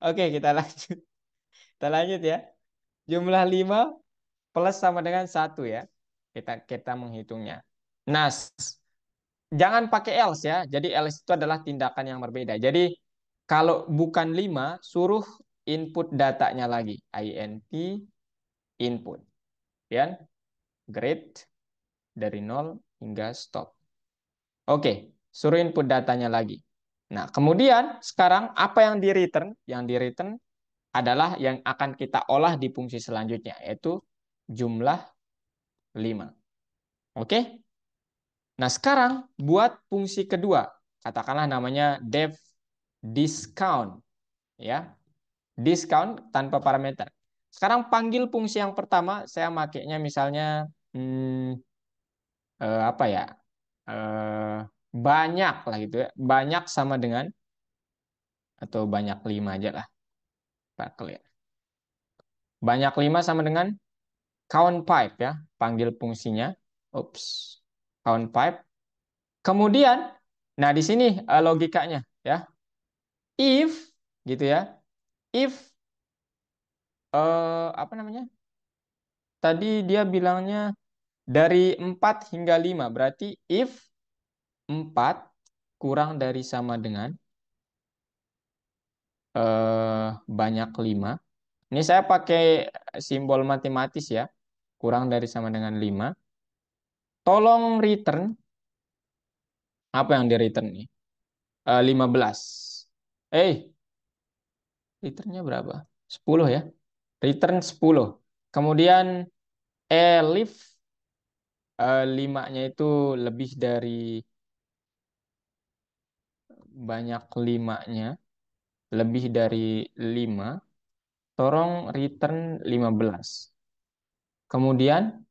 Oke, kita lanjut. Kita lanjut ya. Jumlah 5 plus sama dengan 1 ya. Kita menghitungnya. Nah, jangan pakai else ya. Jadi else itu adalah tindakan yang berbeda. Jadi kalau bukan 5, suruh input datanya lagi. int input. Kemudian grade dari 0 hingga stop. Oke, suruh input datanya lagi. Nah, kemudian sekarang apa yang di return? Yang di return adalah yang akan kita olah di fungsi selanjutnya, yaitu jumlah 5. Oke? Nah, sekarang buat fungsi kedua. Katakanlah namanya def discount. Ya, discount tanpa parameter. Sekarang panggil fungsi yang pertama, saya makainya misalnya apa ya? Eh, banyak lah gitu ya. Banyak sama dengan atau banyak 5 aja lah. Pak clear. Banyak 5 sama dengan count pipe ya. Panggil fungsinya. Oops. Count pipe. Kemudian, nah di sini logikanya ya. If gitu ya. If apa namanya? Tadi dia bilangnya dari 4 hingga 5. Berarti if 4 kurang dari sama dengan banyak 5. Ini saya pakai simbol matematis ya. Kurang dari sama dengan 5. Tolong return. Apa yang di return nih? 15. Returnnya berapa? 10 ya. Return 10. Kemudian elif 5-nya itu lebih dari banyak 5-nya. Lebih dari 5. Tolong return 15. Kemudian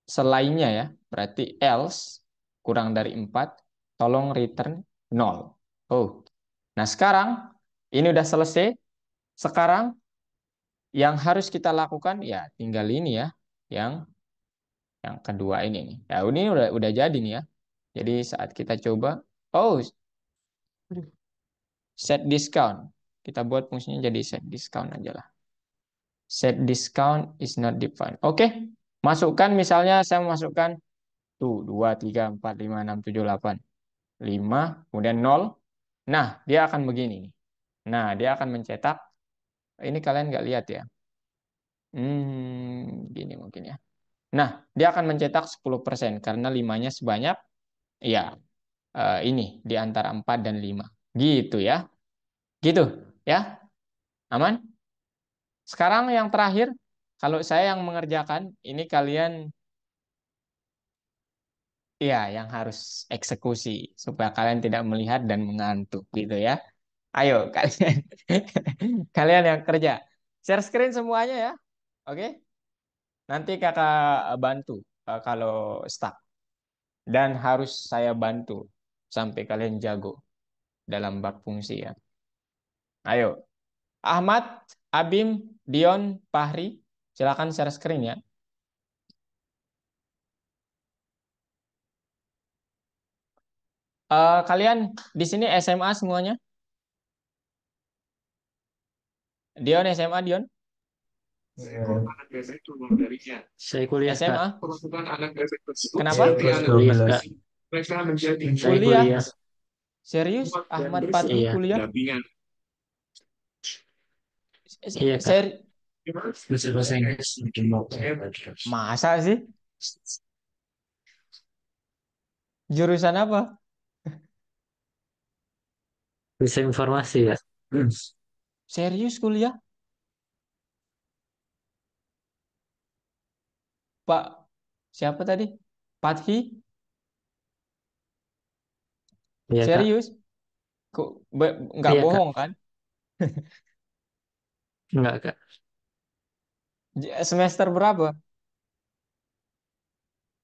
selainnya ya, berarti else kurang dari 4, tolong return 0. Oh. Nah, sekarang ini udah selesai. Sekarang yang harus kita lakukan ya tinggal ini ya, yang kedua ini nih. Ya, ini udah jadi nih ya. Jadi saat kita coba, oh, set discount. Kita buat fungsinya jadi set discount aja lah. Set discount is not defined. Oke, masukkan misalnya saya masukkan tuh 2, 3, 4, 5, 6, 7, 8, 5, kemudian 0. Nah, dia akan begini nih. Nah, dia akan mencetak, ini kalian nggak lihat ya. Gini mungkin ya. Nah, dia akan mencetak 10% karena 5-nya sebanyak, ya ini di antara 4 dan 5. Gitu ya. Gitu ya. Aman? Sekarang yang terakhir, kalau saya yang mengerjakan, ini kalian ya yang harus eksekusi supaya kalian tidak melihat dan mengantuk gitu ya. Ayo kalian kalian yang kerja. Share screen semuanya ya. Oke? Nanti kakak bantu kalau stuck. Dan harus saya bantu sampai kalian jago dalam bab fungsi ya. Ayo. Ahmad, Abim, Dion, Fahri, silakan share screen ya. Kalian di sini SMA semuanya? Dion SMA, Dion? Saya kuliah, Kak. SMA? Kenapa? Saya kuliah, Kak. Saya Kuliah? kuliah. Serius? Ahmad Fatih Iya. kuliah? Iya, Kak. Bahasa Inggris. Masa sih? Jurusan apa? Bisa informasi ya. Serius kuliah? Pak, siapa tadi? Fatih? Iya, Kak. Serius? Kok nggak Iya, Kak. bohong kan? Enggak, Kak. Semester berapa?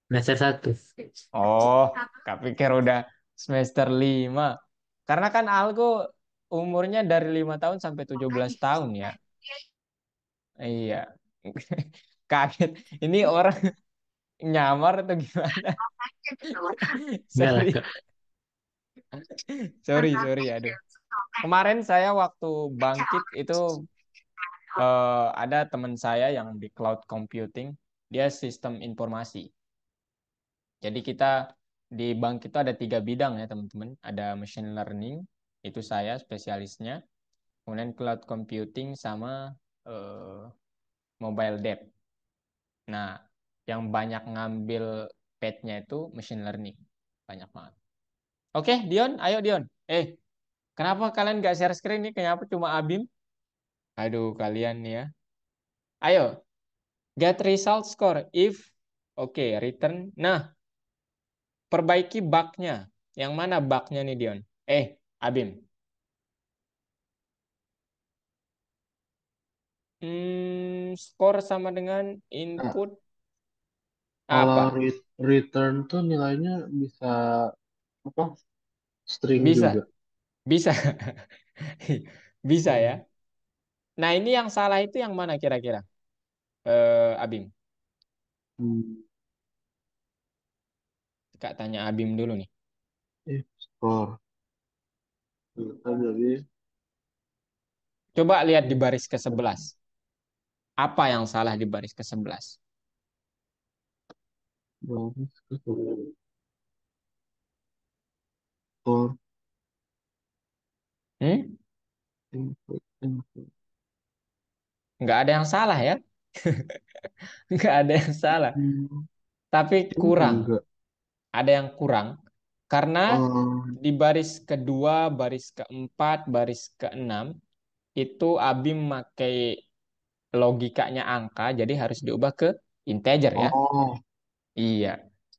Semester 1. Oh, Kak pikir udah semester 5. Karena kan Algo umurnya dari 5 tahun sampai 17 tahun ya. Iya. Kaget. Ini orang nyamar atau gimana? Enggak lah, Sorry. Kak. Sorry, aduh. Kemarin saya waktu bangkit itu ada teman saya yang di cloud computing, dia sistem informasi. Jadi kita di bank itu ada 3 bidang ya teman-teman. Ada machine learning, itu saya spesialisnya. Kemudian cloud computing sama eh, mobile dev. Nah, yang banyak ngambil paid-nya itu machine learning. Banyak banget. Oke, Dion, ayo Dion. Kenapa kalian gak share screen nih? Kenapa cuma Abim? Aduh, kalian nih ya. Ayo, get result score if oke, return. Nah, perbaiki bug-nya. Yang mana bug-nya nih, Dion? Abim. Skor sama dengan Nah, input kalau apa? return tuh nilainya bisa apa? String juga. Bisa, bisa. Bisa ya. Oh, Nah, ini yang salah itu yang mana kira-kira? Abim. hmm. Kak tanya Abim dulu nih. If score. Kita jadi Coba lihat di baris ke-11. Apa yang salah di baris ke-11? baris ke score Hmm? input. Nggak ada yang salah ya. Nggak ada yang salah. Hmm, Tapi ini kurang. enggak. Ada yang kurang. Karena Oh, di baris kedua, baris keempat, baris keenam, itu Abim pakai logikanya angka, jadi harus diubah ke integer ya. oh, Iya.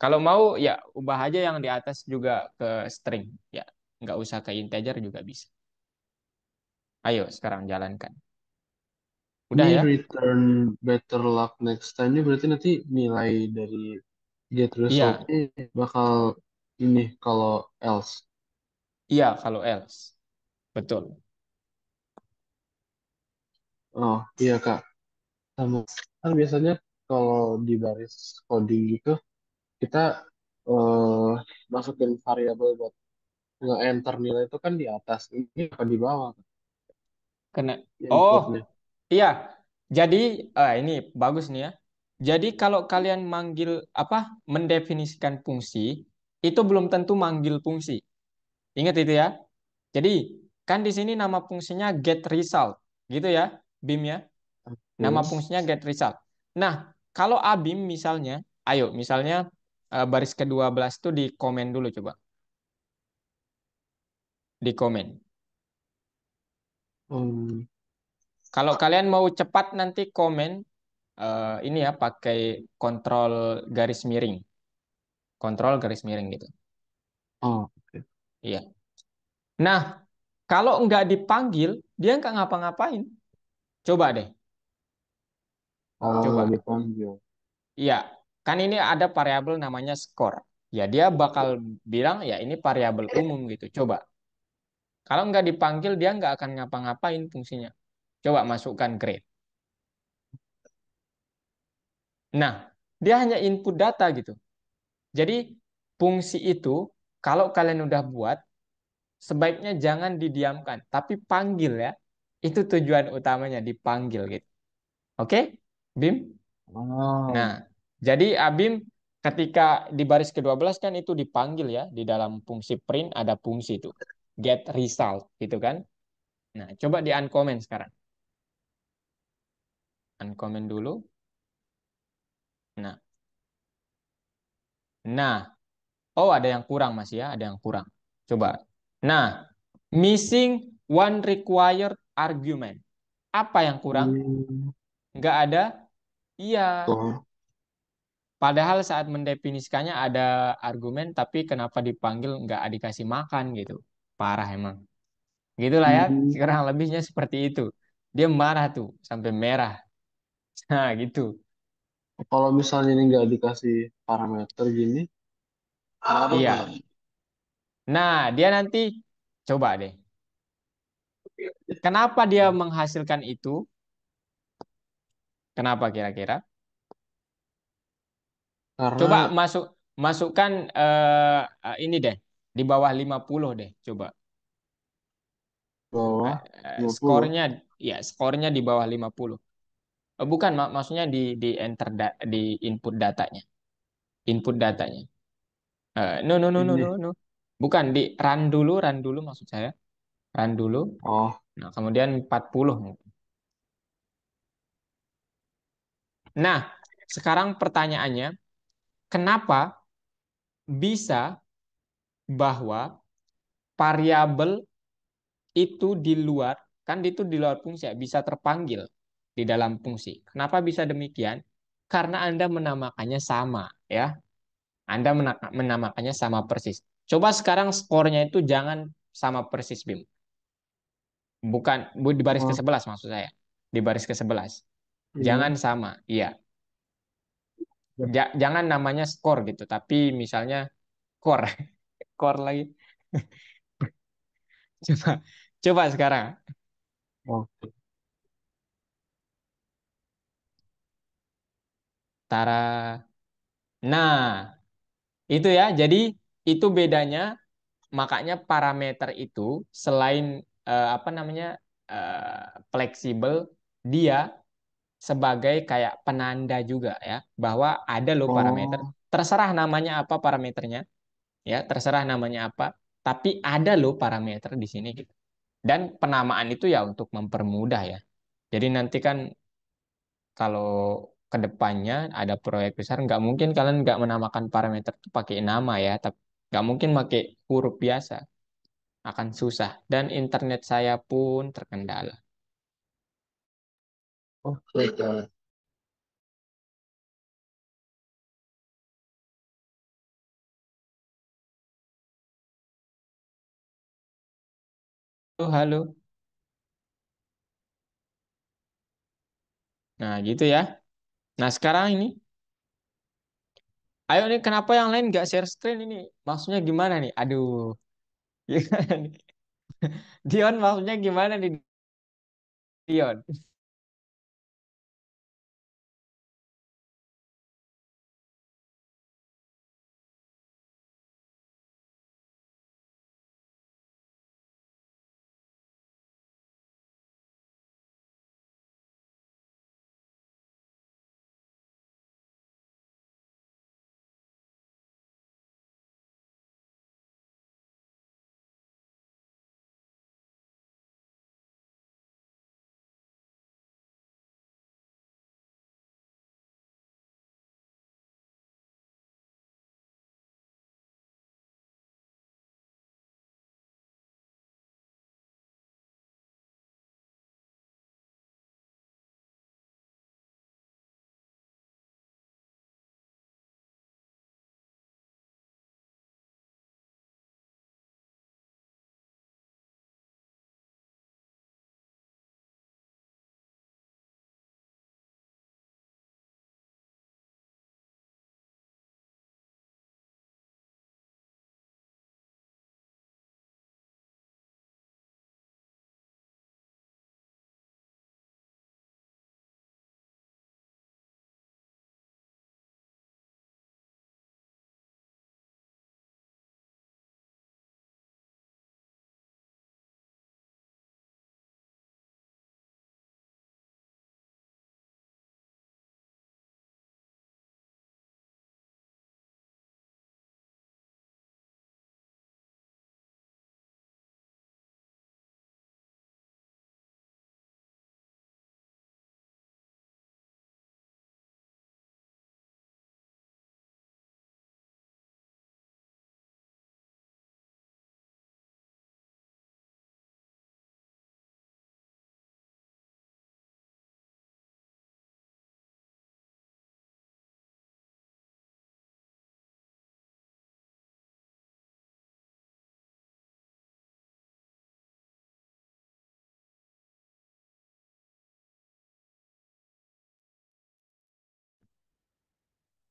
Kalau mau ya ubah aja yang di atas juga ke string. Ya, nggak usah ke integer juga bisa. Ayo sekarang jalankan. Udah ini ya? return better luck next time ini berarti nanti nilai dari get Iya, resultnya bakal ini kalau else. iya kalau else. Betul. Oh iya Kak, sama kan biasanya kalau di baris coding gitu kita eh, masukin variabel buat nge-enter nilai itu kan di atas, ini apa di bawah Kak, Kena. Oh, inputnya. iya. Jadi ini bagus nih ya. Jadi kalau kalian manggil apa mendefinisikan fungsi itu belum tentu manggil fungsi. Ingat itu ya. Jadi kan di sini nama fungsinya get result, gitu ya, Bim ya. Nama Oke. fungsinya get result. Nah, kalau Abim misalnya, ayo misalnya baris ke-12 tuh di komen dulu coba. Di komen. Hmm, Kalau kalian mau cepat nanti komen ini ya pakai kontrol garis miring. Kontrol garis miring gitu. oh, oke. Iya. Nah, kalau nggak dipanggil, dia nggak ngapa-ngapain. Coba deh, Kalau nggak coba. dipanggil. Iya, kan ini ada variabel namanya score. Ya, dia bakal bilang ya ini variabel umum gitu. Coba. Kalau nggak dipanggil, dia nggak akan ngapa-ngapain fungsinya. Coba masukkan grade. Nah, dia hanya input data gitu. Jadi, fungsi itu kalau kalian udah buat, sebaiknya jangan didiamkan, tapi panggil ya. Itu tujuan utamanya, dipanggil gitu. Oke, Bim? Nah, Oh, jadi Abim ketika di baris ke-12 kan itu dipanggil ya, di dalam fungsi print ada fungsi itu, get result gitu kan. Nah, coba di uncomment sekarang. Uncomment dulu. Nah, nah, oh ada yang kurang Mas ya, ada yang kurang. Coba. Nah, missing one required argument. Apa yang kurang? hmm, Nggak ada? Iya. score. Padahal saat mendefinisikannya ada argumen, tapi kenapa dipanggil nggak dikasih makan gitu. Parah emang. Gitulah ya, Hmm, sekarang lebihnya seperti itu. Dia marah tuh, sampai merah. Nah gitu. kalau misalnya ini nggak dikasih parameter gini, Iya. Nah, dia nanti coba deh. Kenapa dia menghasilkan itu? Kenapa kira-kira? Coba karena masukkan ini deh. Di bawah 50 deh, coba. Bawah Eh, 50. Skornya, ya skornya di bawah 50. Bukan, maksudnya di enter di input datanya. Input datanya. No, no, no, no, no, Ini. no. Bukan, di run dulu maksud saya. Run dulu. Oh, Nah, kemudian 40. Nah, sekarang pertanyaannya, kenapa bisa bahwa variabel itu di luar, kan itu di luar fungsi ya, bisa terpanggil di dalam fungsi. Kenapa bisa demikian? Karena Anda menamakannya sama, ya. Anda menamakannya sama persis. Coba sekarang skornya itu jangan sama persis, Bim. Bukan di baris oh, ke-11 maksud saya. Di baris ke-11. Jangan iya. sama, iya. Jangan namanya skor gitu, tapi misalnya core, core lagi. Coba, coba sekarang. Oh, Tara. Nah, itu ya. Jadi itu bedanya. Makanya parameter itu selain apa namanya fleksibel, dia sebagai kayak penanda juga ya bahwa ada loh parameter. oh, Terserah namanya apa parameternya, ya terserah namanya apa. Tapi ada loh parameter di sini gitu. Dan penamaan itu ya untuk mempermudah ya. Jadi nanti kan kalau ke depannya ada proyek besar, nggak mungkin kalian nggak menamakan parameter itu pakai nama ya, tapi nggak mungkin pakai huruf biasa, akan susah. Dan internet saya pun terkendala. oke, Kak. Oh, halo. Nah, gitu ya. Nah, sekarang ini, ayo nih, kenapa yang lain nggak share screen ini? Maksudnya gimana nih? Aduh, gimana nih? Dion, maksudnya gimana nih, Dion?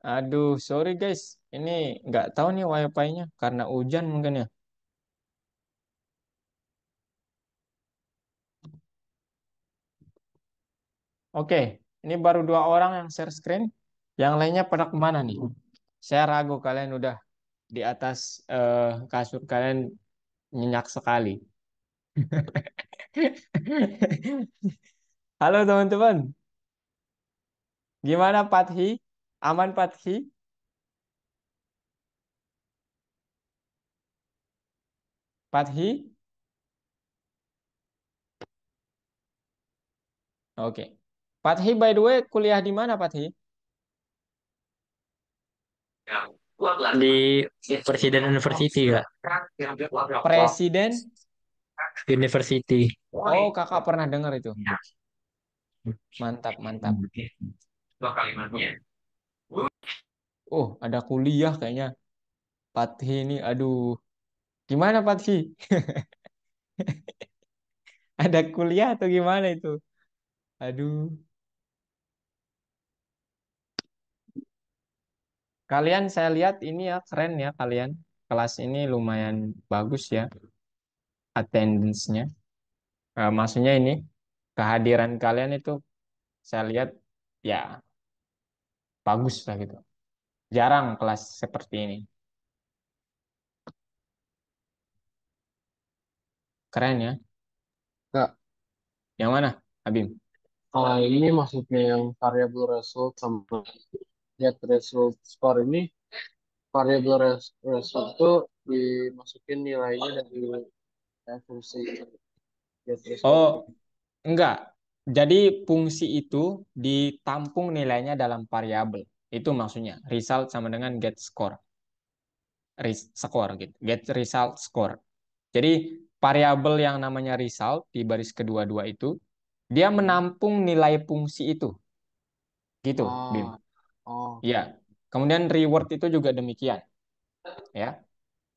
Aduh, sorry guys. Ini nggak tahu nih wifi-nya karena hujan mungkin ya. Oke, ini baru 2 orang yang share screen. Yang lainnya pada kemana nih? Saya ragu kalian udah di atas kasur kalian nyenyak sekali. Halo teman-teman, gimana Pathi? Aman Pathi? Pathi? Oke. Pathi, by the way, kuliah di mana Pathi? Di Presiden University, Kak. Presiden? University. Oh, kakak pernah dengar itu. Mantap, mantap. Oh, ada kuliah kayaknya. Pathi ini, aduh. Gimana Pathi? Ada kuliah atau gimana itu? Aduh. Kalian saya lihat ini ya keren ya kalian. Kelas ini lumayan bagus ya attendance-nya. Maksudnya ini kehadiran kalian itu saya lihat ya bagus lah gitu. Jarang kelas seperti ini. Keren ya. Kak, Yang mana, Abim? ini maksudnya yang variable result sama get result score ini, variable result itu dimasukin nilainya dari fungsi get result. Oh, enggak. Jadi fungsi itu ditampung nilainya dalam variabel. Itu maksudnya. Result sama dengan get score. Score gitu. Get result score. Jadi variabel yang namanya result di baris kedua-dua itu dia menampung nilai fungsi itu. Gitu, Bim. Oh, oh, Ya. Kemudian reward itu juga demikian, ya.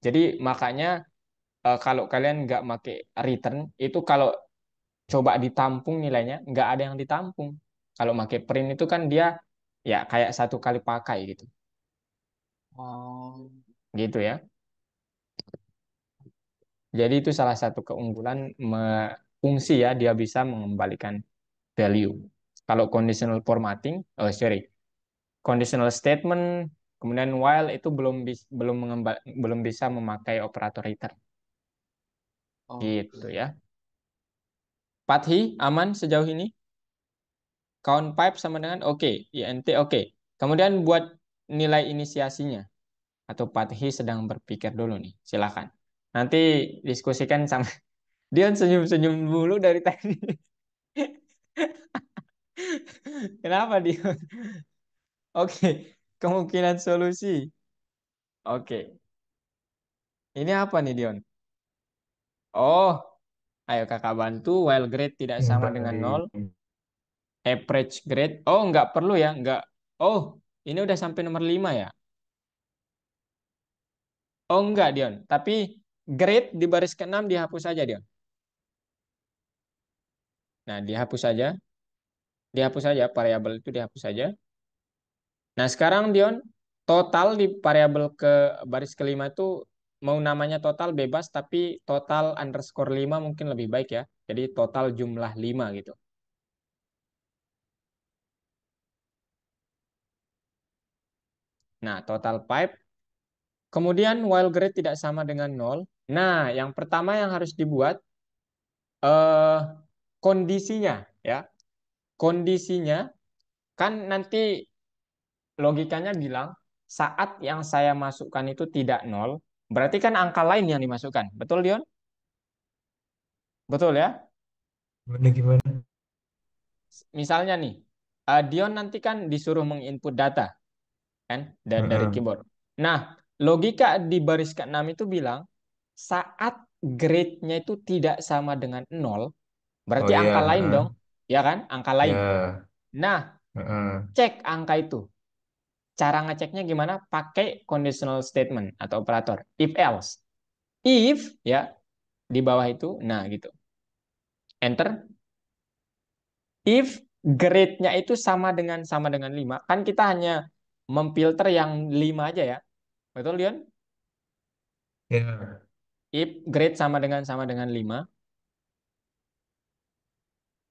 Jadi makanya kalau kalian nggak pakai return itu kalau coba ditampung nilainya nggak ada yang ditampung. Kalau pakai print itu kan dia ya kayak satu kali pakai gitu. oh. Gitu ya. Jadi itu salah satu keunggulan fungsi ya dia bisa mengembalikan value. Kalau conditional formatting, oh sorry, conditional statement, kemudian while itu belum bisa memakai operator return. Gitu Oke. ya. Pathi aman sejauh ini? Count pipe sama dengan oke, INT oke. Kemudian buat nilai inisiasinya atau Pathi sedang berpikir dulu nih, silakan. Nanti diskusikan sama Dion senyum-senyum dulu dari tadi. Kenapa Dion? Oke, kemungkinan solusi. Oke, ini apa nih Dion? Oh, ayo kakak bantu. While grade tidak sama dengan nol. Average grade. Oh, nggak perlu ya. Nggak. Oh, ini udah sampai nomor 5 ya. Oh, enggak, Dion. Tapi grade di baris ke-6 dihapus saja, Dion. Nah, dihapus saja. Dihapus saja. Variabel itu dihapus saja. Nah, sekarang, Dion, total di variabel ke baris ke-5 itu mau namanya total bebas, tapi total underscore 5 mungkin lebih baik ya. Jadi total jumlah 5 gitu. Nah, total pipe. Kemudian while grade tidak sama dengan nol. Nah, yang pertama yang harus dibuat eh kondisinya ya. Kondisinya kan nanti logikanya bilang saat yang saya masukkan itu tidak nol, berarti kan angka lain yang dimasukkan. Betul, Dion? Betul ya? Gimana gimana? Misalnya nih, Dion nanti kan disuruh menginput data kan dari Heeh. keyboard. Nah, logika di baris ke-6 itu bilang saat grade-nya itu tidak sama dengan nol, Oh berarti iya, angka lain heeh. dong, ya kan? Angka lain. Ya, Nah, heeh. cek angka itu. Cara ngeceknya gimana? Pakai conditional statement atau operator. If else. If ya di bawah itu, nah gitu. Enter. If grade-nya itu sama dengan 5, kan kita hanya memfilter yang 5 aja ya. Betul, Dion? Ya. If grade sama dengan 5,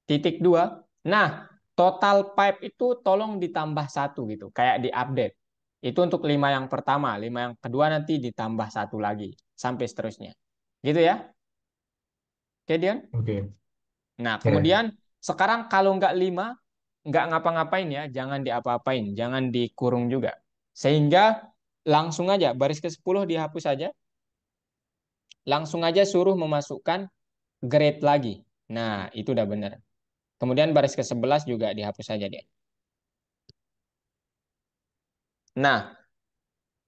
titik 2. Nah, total pipe itu tolong ditambah 1 gitu, kayak di update. Itu untuk 5 yang pertama. 5 yang kedua nanti ditambah satu lagi. Sampai seterusnya. Gitu ya. Oke, Dion? Oke. Nah, Ya. kemudian sekarang kalau nggak 5, nggak ngapa-ngapain ya. Jangan diapa-apain. Jangan dikurung juga. Sehingga langsung aja baris ke-10 dihapus saja. Langsung aja suruh memasukkan grade lagi. Nah, itu udah benar. Kemudian baris ke-11 juga dihapus saja dia. Nah,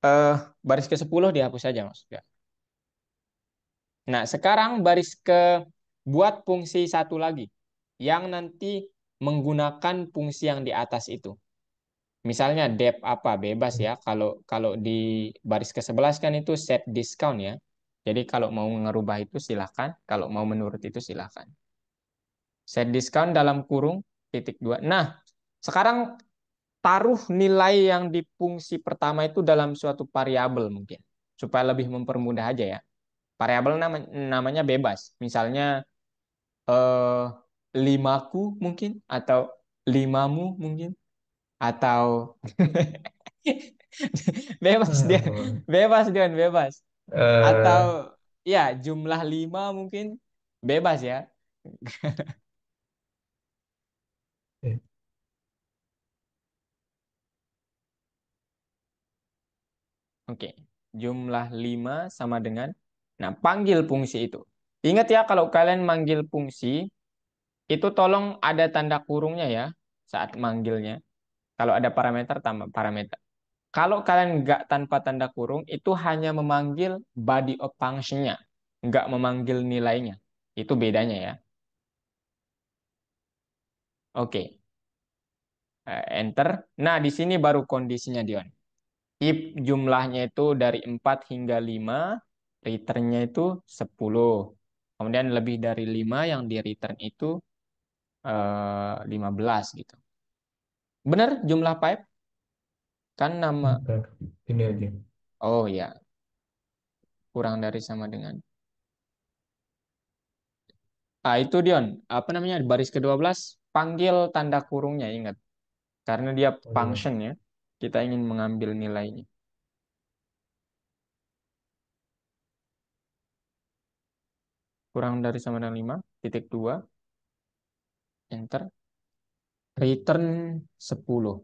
eh, baris ke-10 dihapus saja maksudnya. Nah, sekarang baris ke buat fungsi satu lagi yang nanti menggunakan fungsi yang di atas itu. Misalnya dep apa bebas ya. Kalau kalau di baris ke-11 kan itu set discount ya. Jadi kalau mau ngerubah itu silahkan, kalau mau menurut itu silahkan. Set discount dalam kurung titik dua. Nah, sekarang taruh nilai yang di fungsi pertama itu dalam suatu variabel mungkin supaya lebih mempermudah aja ya. Variabel namanya bebas. Misalnya eh, limaku mungkin atau limamu mungkin atau bebas dia, Apa? bebas. Atau Eh, ya jumlah 5 mungkin bebas ya. eh, Oke, jumlah 5 sama dengan, nah panggil fungsi itu. Ingat ya kalau kalian manggil fungsi, itu tolong ada tanda kurungnya ya saat manggilnya. Kalau ada parameter, tambah parameter. Kalau kalian nggak tanpa tanda kurung, itu hanya memanggil body of function-nya, nggak memanggil nilainya. Itu bedanya ya. Oke, enter. Nah, di sini baru kondisinya, Dion. If jumlahnya itu dari 4 hingga 5, return-nya itu 10. Kemudian lebih dari 5 yang di return itu 15 gitu. Benar jumlah pipe? Kan nama, bentar. Ini aja. oh ya, kurang dari sama dengan. Ah, itu Dion, apa namanya? Baris ke-12 panggil tanda kurungnya, ingat. Karena dia Oh iya. function ya. Kita ingin mengambil nilainya. Kurang dari sama dengan 5, titik 2, enter. Return 10.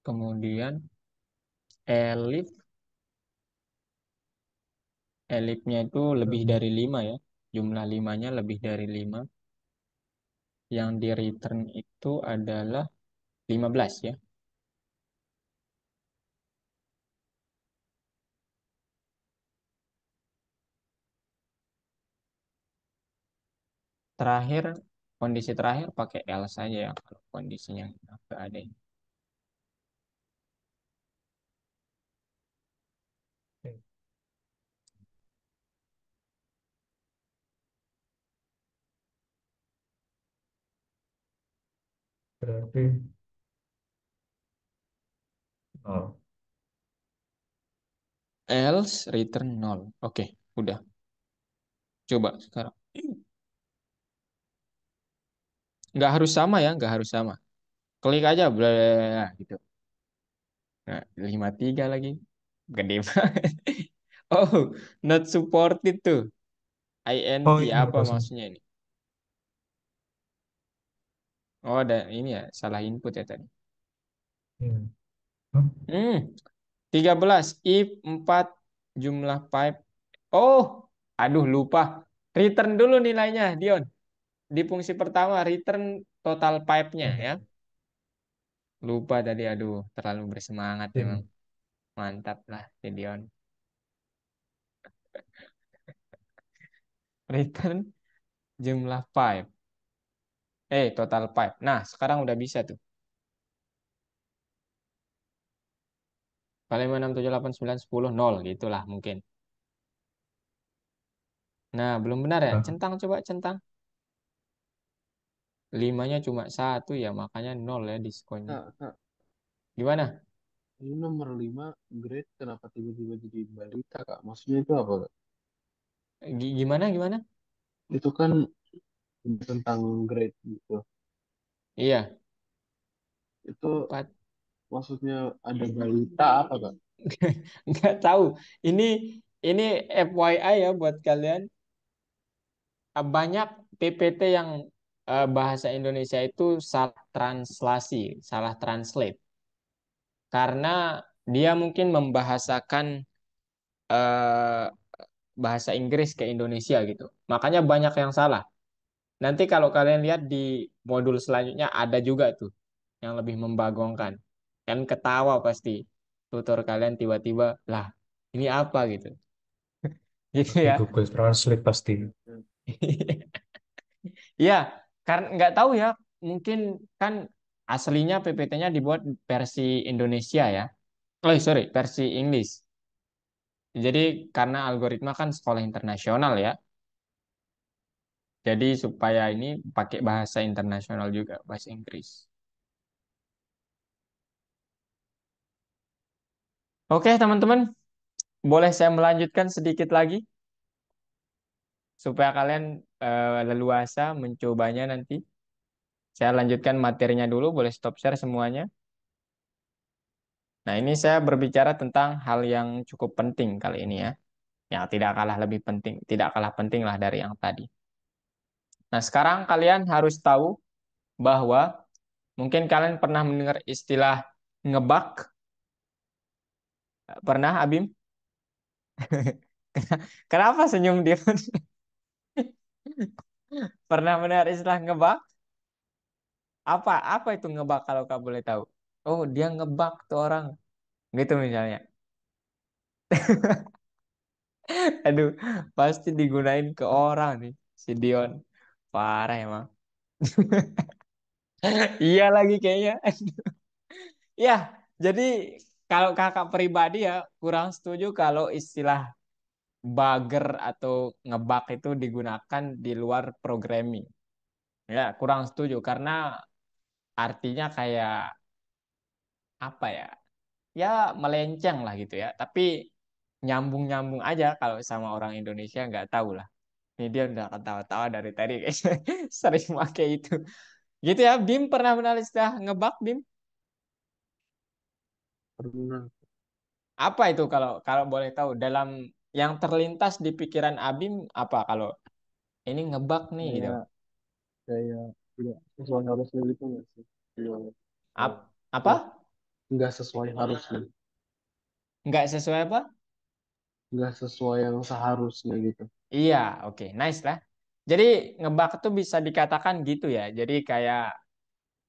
Kemudian elif, elifnya itu lebih dari 5 ya. Jumlah 5-nya lebih dari 5. Yang di return itu adalah 15 ya. Terakhir, kondisi terakhir pakai else saja ya. Kalau kondisinya nggak ada. Eh, Berarti oh, Else return 0. Oke, udah. Coba sekarang. Nggak harus sama ya, nggak harus sama. Klik aja, bla bla, bla, gitu. Nah, 53 lagi. Gede banget. Oh, not supported tuh. INT oh ini apa kosong. maksudnya ini? Oh, ada ini ya, salah input ya tadi. Iya. Hah? 13. If 4 jumlah pipe. Oh, aduh lupa. Return dulu nilainya, Dion. Di fungsi pertama, return total pipe-nya Oh, ya. Lupa tadi, aduh, terlalu bersemangat memang. ini. Mantap lah, si Dion. Return jumlah pipe. Total pipe. Nah, sekarang udah bisa tuh. Kali 5, 6, 7, 8, 9, 10, 0 gitulah mungkin. Nah, belum benar ya? Ah, Centang coba centang. 5-nya cuma satu ya, makanya 0 ya diskonnya. Kak, Kak, Gimana? ini nomor 5 grade kenapa tiba-tiba jadi balita, Kak? Maksudnya itu apa, Kak? Gimana? Itu kan tentang grade gitu. Iya, Itu Pak. maksudnya ada balita apa Kak? Nggak tahu. Ini ini FYI ya buat kalian. Banyak PPT yang bahasa Indonesia itu salah translasi, salah translate. Karena dia mungkin membahasakan eh, bahasa Inggris ke Indonesia gitu. Makanya banyak yang salah. Nanti kalau kalian lihat di modul selanjutnya ada juga tuh yang lebih membagongkan. Kan ketawa pasti tutor kalian tiba-tiba, lah ini apa gitu. Gitu Pakai ya. Google Translate pasti. Iya, karena nggak tahu ya, mungkin kan aslinya PPT-nya dibuat versi Indonesia ya. Oh, sorry, versi English. Jadi karena algoritma kan sekolah internasional ya. Jadi supaya ini pakai bahasa internasional juga, bahasa Inggris. Oke, teman-teman, boleh saya melanjutkan sedikit lagi supaya kalian leluasa mencobanya nanti. Saya lanjutkan materinya dulu, boleh stop share semuanya. Nah, ini saya berbicara tentang hal yang cukup penting kali ini ya. Yang tidak kalah lebih penting, tidak kalah penting lah dari yang tadi. Nah, sekarang kalian harus tahu bahwa mungkin kalian pernah mendengar istilah ngebug. Pernah, Abim? Kenapa senyum dia? Pernah mendengar istilah ngebug? Apa itu ngebug kalau kamu boleh tahu? Oh, dia ngebug tuh orang. Gitu misalnya. Aduh, pasti digunain ke orang nih, si Dion. Parah emang. Iya lagi kayaknya. Ya, jadi kalau kakak pribadi ya kurang setuju kalau istilah bugger atau ngebug itu digunakan di luar programming. Ya, kurang setuju karena artinya kayak apa ya? Ya melenceng lah gitu ya. Tapi nyambung-nyambung aja kalau sama orang Indonesia nggak tahu lah. Ini dia udah ketawa-tawa dari tadi kayaknya sering pakai itu. Gitu ya, Bim pernah menulis istilah ngebug, Bim? Pernah Apa itu kalau kalau boleh tahu dalam yang terlintas di pikiran Abim apa kalau ini ngebug nih gitu. kayak kayak tidak sesuai harusnya gitu nggak sih? Iya. Ya, Apa? nggak sesuai harusnya, Nggak sesuai apa? nggak sesuai yang seharusnya gitu. Iya, oke, nice lah. Jadi ngebug itu bisa dikatakan gitu ya. Jadi kayak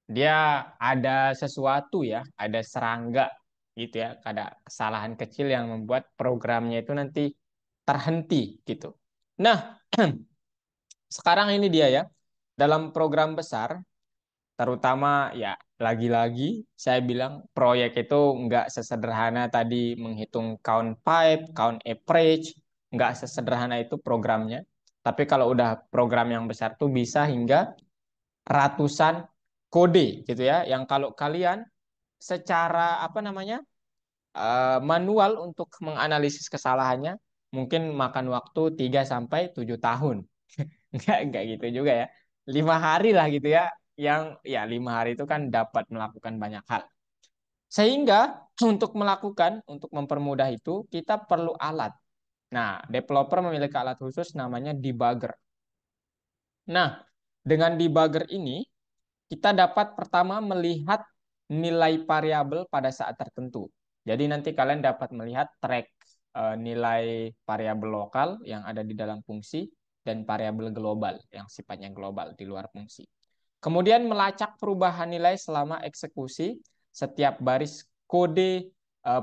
dia ada sesuatu ya, ada serangga gitu ya, ada kesalahan kecil yang membuat programnya itu nanti terhenti gitu. Nah, sekarang ini dia ya, dalam program besar, terutama ya lagi-lagi saya bilang proyek itu nggak sesederhana tadi menghitung count pipe, count average, nggak sesederhana itu programnya. Tapi kalau udah program yang besar tuh bisa hingga ratusan kode gitu ya, yang kalau kalian secara apa namanya manual untuk menganalisis kesalahannya mungkin makan waktu 3 sampai 7 tahun. Enggak gitu juga ya. 5 hari lah gitu ya. Yang ya 5 hari itu kan dapat melakukan banyak hal. Sehingga untuk mempermudah itu kita perlu alat. Nah, developer memiliki alat khusus namanya debugger. Nah, dengan debugger ini kita dapat pertama melihat nilai variabel pada saat tertentu. Jadi nanti kalian dapat melihat track nilai variabel lokal yang ada di dalam fungsi dan variabel global yang sifatnya global di luar fungsi. Kemudian melacak perubahan nilai selama eksekusi setiap baris kode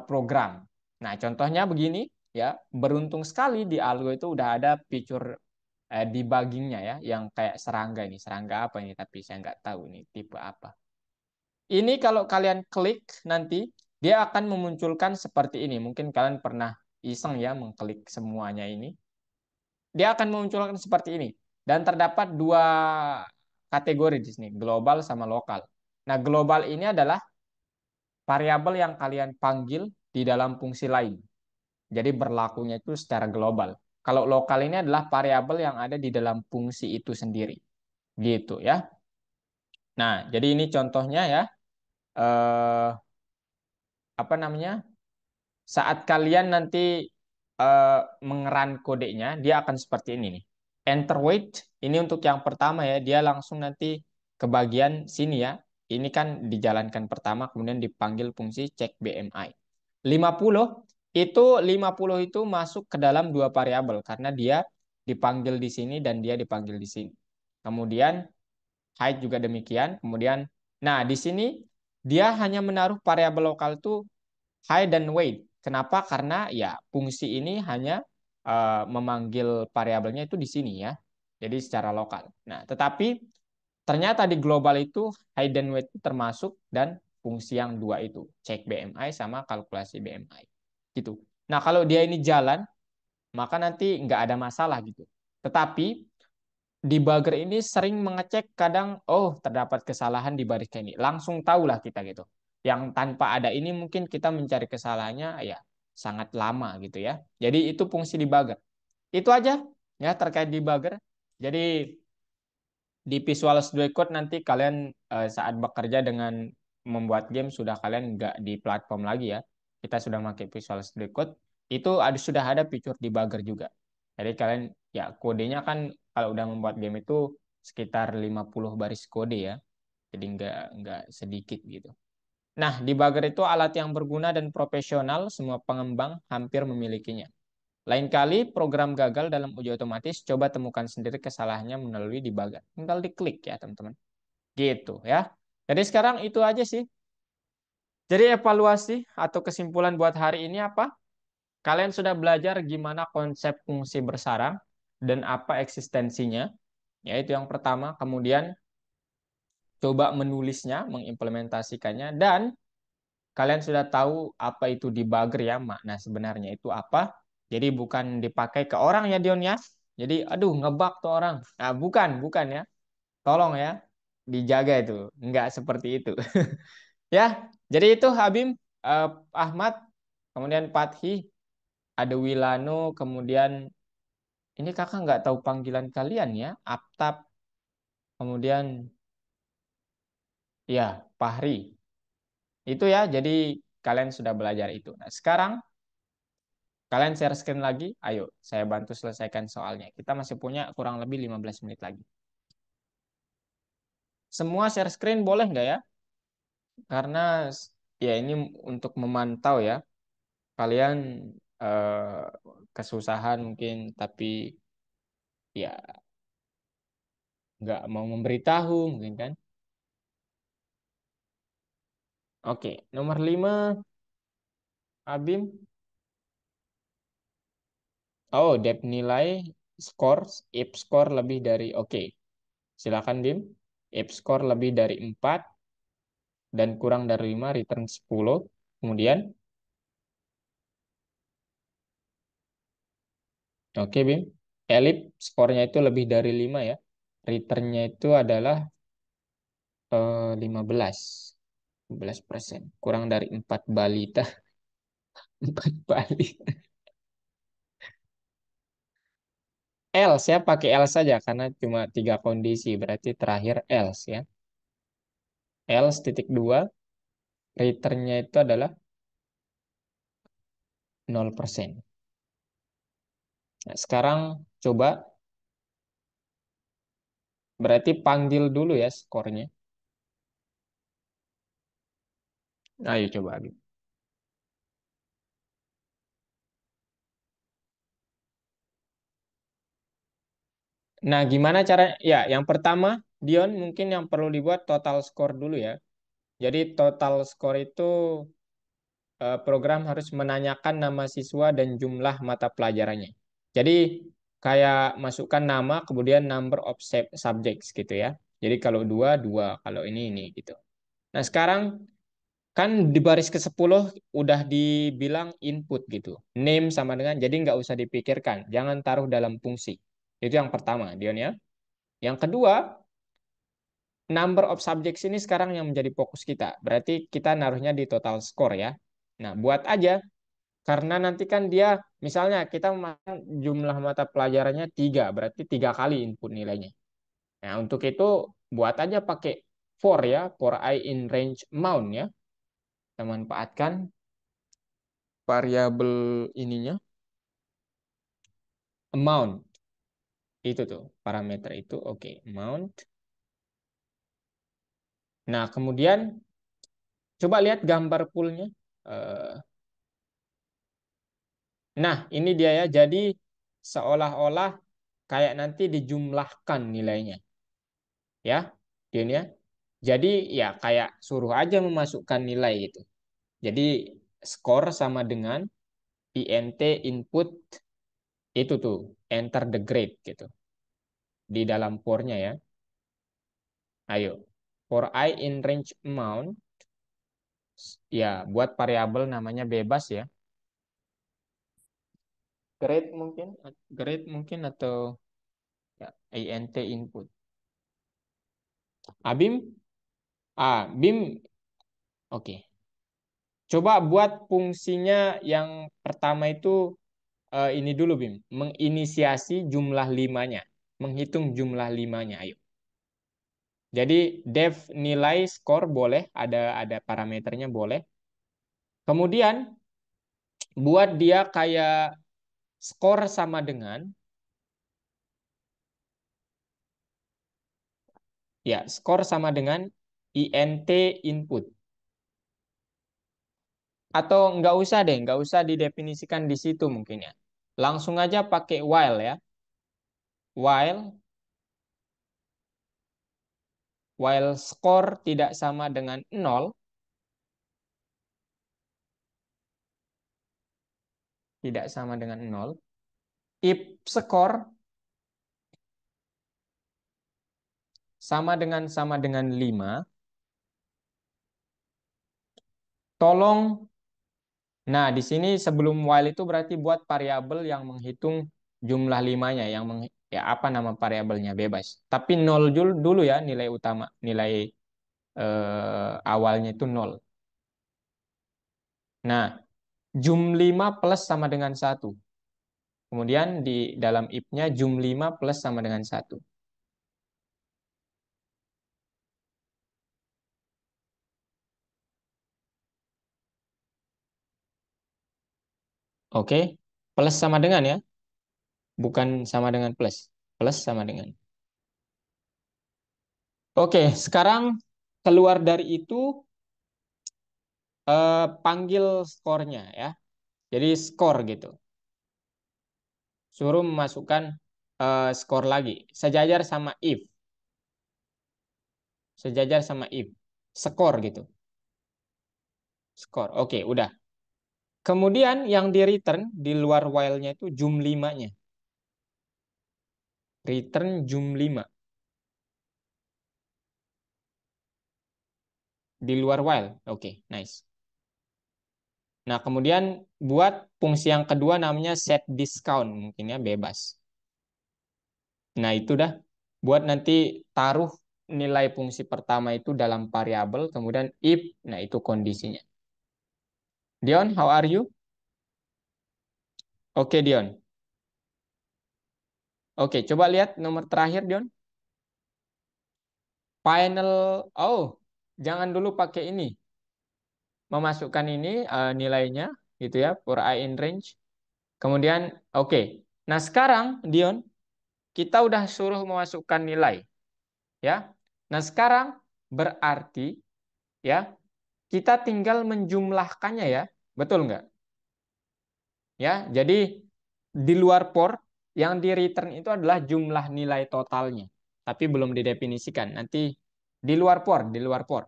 program. Nah, contohnya begini ya, beruntung sekali di Algo itu udah ada fitur debuggingnya ya, yang kayak serangga ini. Serangga apa ini? Tapi saya nggak tahu ini tipe apa. Ini kalau kalian klik nanti, dia akan memunculkan seperti ini. Mungkin kalian pernah iseng ya mengklik semuanya ini. Dia akan memunculkan seperti ini. Dan terdapat dua kategori di sini, global sama lokal. Nah, global ini adalah variabel yang kalian panggil di dalam fungsi lain. Jadi berlakunya itu secara global. Kalau lokal ini adalah variabel yang ada di dalam fungsi itu sendiri. Gitu ya. Nah, jadi ini contohnya ya. Eh, apa namanya? Saat kalian nanti mengeran kodenya, dia akan seperti ini nih. Enter weight, ini untuk yang pertama ya, dia langsung nanti ke bagian sini ya. Ini kan dijalankan pertama, kemudian dipanggil fungsi cek BMI. 50 itu masuk ke dalam dua variabel karena dia dipanggil di sini dan dia dipanggil di sini. Kemudian height juga demikian. Kemudian, nah di sini dia hanya menaruh variabel lokal itu height dan weight. Kenapa? Karena ya fungsi ini hanya memanggil variabelnya itu di sini ya. Jadi secara lokal. Nah, tetapi ternyata di global itu height dan weight itu termasuk dan fungsi yang dua itu, cek BMI sama kalkulasi BMI. Gitu. Nah, kalau dia ini jalan, maka nanti nggak ada masalah gitu. Tetapi debugger ini sering mengecek kadang, oh terdapat kesalahan di baris ini. Langsung tahulah kita gitu. Yang tanpa ada ini mungkin kita mencari kesalahannya ya sangat lama gitu ya. Jadi itu fungsi debugger. Itu aja ya terkait debugger. Jadi di Visual Studio Code nanti kalian saat bekerja dengan membuat game sudah kalian nggak di platform lagi ya. Kita sudah pakai Visual Studio Code. Itu sudah ada fitur debugger juga. Jadi kalian ya kodenya kan kalau udah membuat game itu sekitar 50 baris kode ya. Jadi nggak sedikit gitu. Nah, debugger itu alat yang berguna dan profesional, semua pengembang hampir memilikinya. Lain kali program gagal dalam uji otomatis, coba temukan sendiri kesalahannya melalui debugger. Tinggal diklik ya, teman-teman. Gitu ya. Jadi sekarang itu aja sih. Jadi evaluasi atau kesimpulan buat hari ini apa? Kalian sudah belajar gimana konsep fungsi bersarang dan apa eksistensinya. Yaitu yang pertama. Kemudian coba menulisnya, mengimplementasikannya. Dan kalian sudah tahu apa itu debugger ya, makna sebenarnya itu apa. Jadi bukan dipakai ke orang ya Dion ya. Jadi aduh ngebug tuh orang. Nah, bukan ya. Tolong ya dijaga itu. Enggak seperti itu. Ya, jadi itu Habim, eh, Ahmad, kemudian Fathi, ada Wilano, kemudian ini kakak nggak tahu panggilan kalian ya, Aptab, kemudian ya Fahri. Itu ya, jadi kalian sudah belajar itu. Nah, sekarang kalian share screen lagi. Ayo, saya bantu selesaikan soalnya. Kita masih punya kurang lebih 15 menit lagi. Semua share screen boleh nggak ya? Karena ya ini untuk memantau ya. Kalian eh, kesusahan mungkin, tapi ya nggak mau memberitahu mungkin kan. Oke, nomor 5, Abim. Oh, depth nilai score, if score lebih dari, oke. Silakan Bim. If score lebih dari 4 dan kurang dari 5, return 10. Kemudian, oke Bim. Elip skornya itu lebih dari 5 ya. Returnnya itu adalah 15. 15%. Kurang dari 4 balita. 4 balita. Else ya, pakai else saja karena cuma 3 kondisi. Berarti terakhir else ya. Else titik 2, returnnya itu adalah 0%. Nah, sekarang coba berarti panggil dulu ya skornya. Ayo coba Habib. Nah, gimana cara? Ya, yang pertama, Dion mungkin yang perlu dibuat total score dulu ya. Jadi total score itu program harus menanyakan nama siswa dan jumlah mata pelajarannya. Jadi kayak masukkan nama kemudian number of subjects gitu ya. Jadi kalau dua, dua. Kalau ini gitu. Nah, sekarang kan di baris ke-10 udah dibilang input gitu. Name sama dengan, jadi nggak usah dipikirkan. Jangan taruh dalam fungsi. Itu yang pertama, Dion ya. Yang kedua, number of subjects ini sekarang yang menjadi fokus kita. Berarti kita naruhnya di total score ya. Nah, buat aja. Karena nanti kan dia, misalnya kita jumlah mata pelajarannya 3, berarti 3 kali input nilainya. Nah, untuk itu buat aja pakai for ya, for I in range amount ya. Kita manfaatkan variabel ininya amount. Itu tuh parameter itu. Oke, amount. Nah, kemudian coba lihat gambar poolnya. Eh, Nah, ini dia ya. Jadi seolah-olah kayak nanti dijumlahkan nilainya. Ya, Dion ya. Jadi ya kayak suruh aja memasukkan nilai gitu. Jadi skor sama dengan int input itu tuh enter the grade gitu di dalam for-nya ya. Ayo. For I in range amount ya buat variabel namanya bebas ya. Grade mungkin atau ya, int input. Bim, Bim, oke. Coba buat fungsinya yang pertama itu ini dulu Bim, menginisiasi jumlah limanya, menghitung jumlah limanya. Ayo. Jadi def nilai skor boleh, ada parameternya boleh. Kemudian buat dia kayak skor sama dengan ya skor sama dengan int input. Atau nggak usah deh, nggak usah didefinisikan di situ mungkin ya. Langsung aja pakai while ya. While skor tidak sama dengan 0, tidak sama dengan 0, if skor sama dengan 5, tolong. Nah, di sini sebelum while itu berarti buat variabel yang menghitung jumlah limanya, ya apa nama variabelnya bebas. Tapi 0 dulu ya nilai utama, nilai awalnya itu 0. Nah, jum 5 plus sama dengan 1. Kemudian di dalam if-nya jum 5 plus sama dengan 1. Oke, plus sama dengan ya, bukan sama dengan plus. Plus sama dengan. Oke, sekarang keluar dari itu panggil skornya ya. Jadi skor gitu. Suruh memasukkan skor lagi. Sejajar sama if. Sejajar sama if. Skor gitu. Skor. Oke, udah. Kemudian yang di return di luar while-nya itu jum 5-nya. Return jum 5. Di luar while. Oke, nice. Nah, kemudian buat fungsi yang kedua namanya set discount. Mungkin ya bebas. Nah, itu dah. Buat nanti taruh nilai fungsi pertama itu dalam variabel. Kemudian if. Nah, itu kondisinya. Dion, how are you? Oke, Dion. Oke, coba lihat nomor terakhir, Dion. Final. Oh, jangan dulu pakai ini. Memasukkan ini nilainya. Gitu ya. For I in range. Kemudian, oke. Nah, sekarang, Dion. Kita udah suruh memasukkan nilai. Ya. Nah, sekarang berarti ya kita tinggal menjumlahkannya ya. Betul nggak? Ya, jadi di luar for yang di return itu adalah jumlah nilai totalnya, tapi belum didefinisikan. Nanti di luar for, di luar for.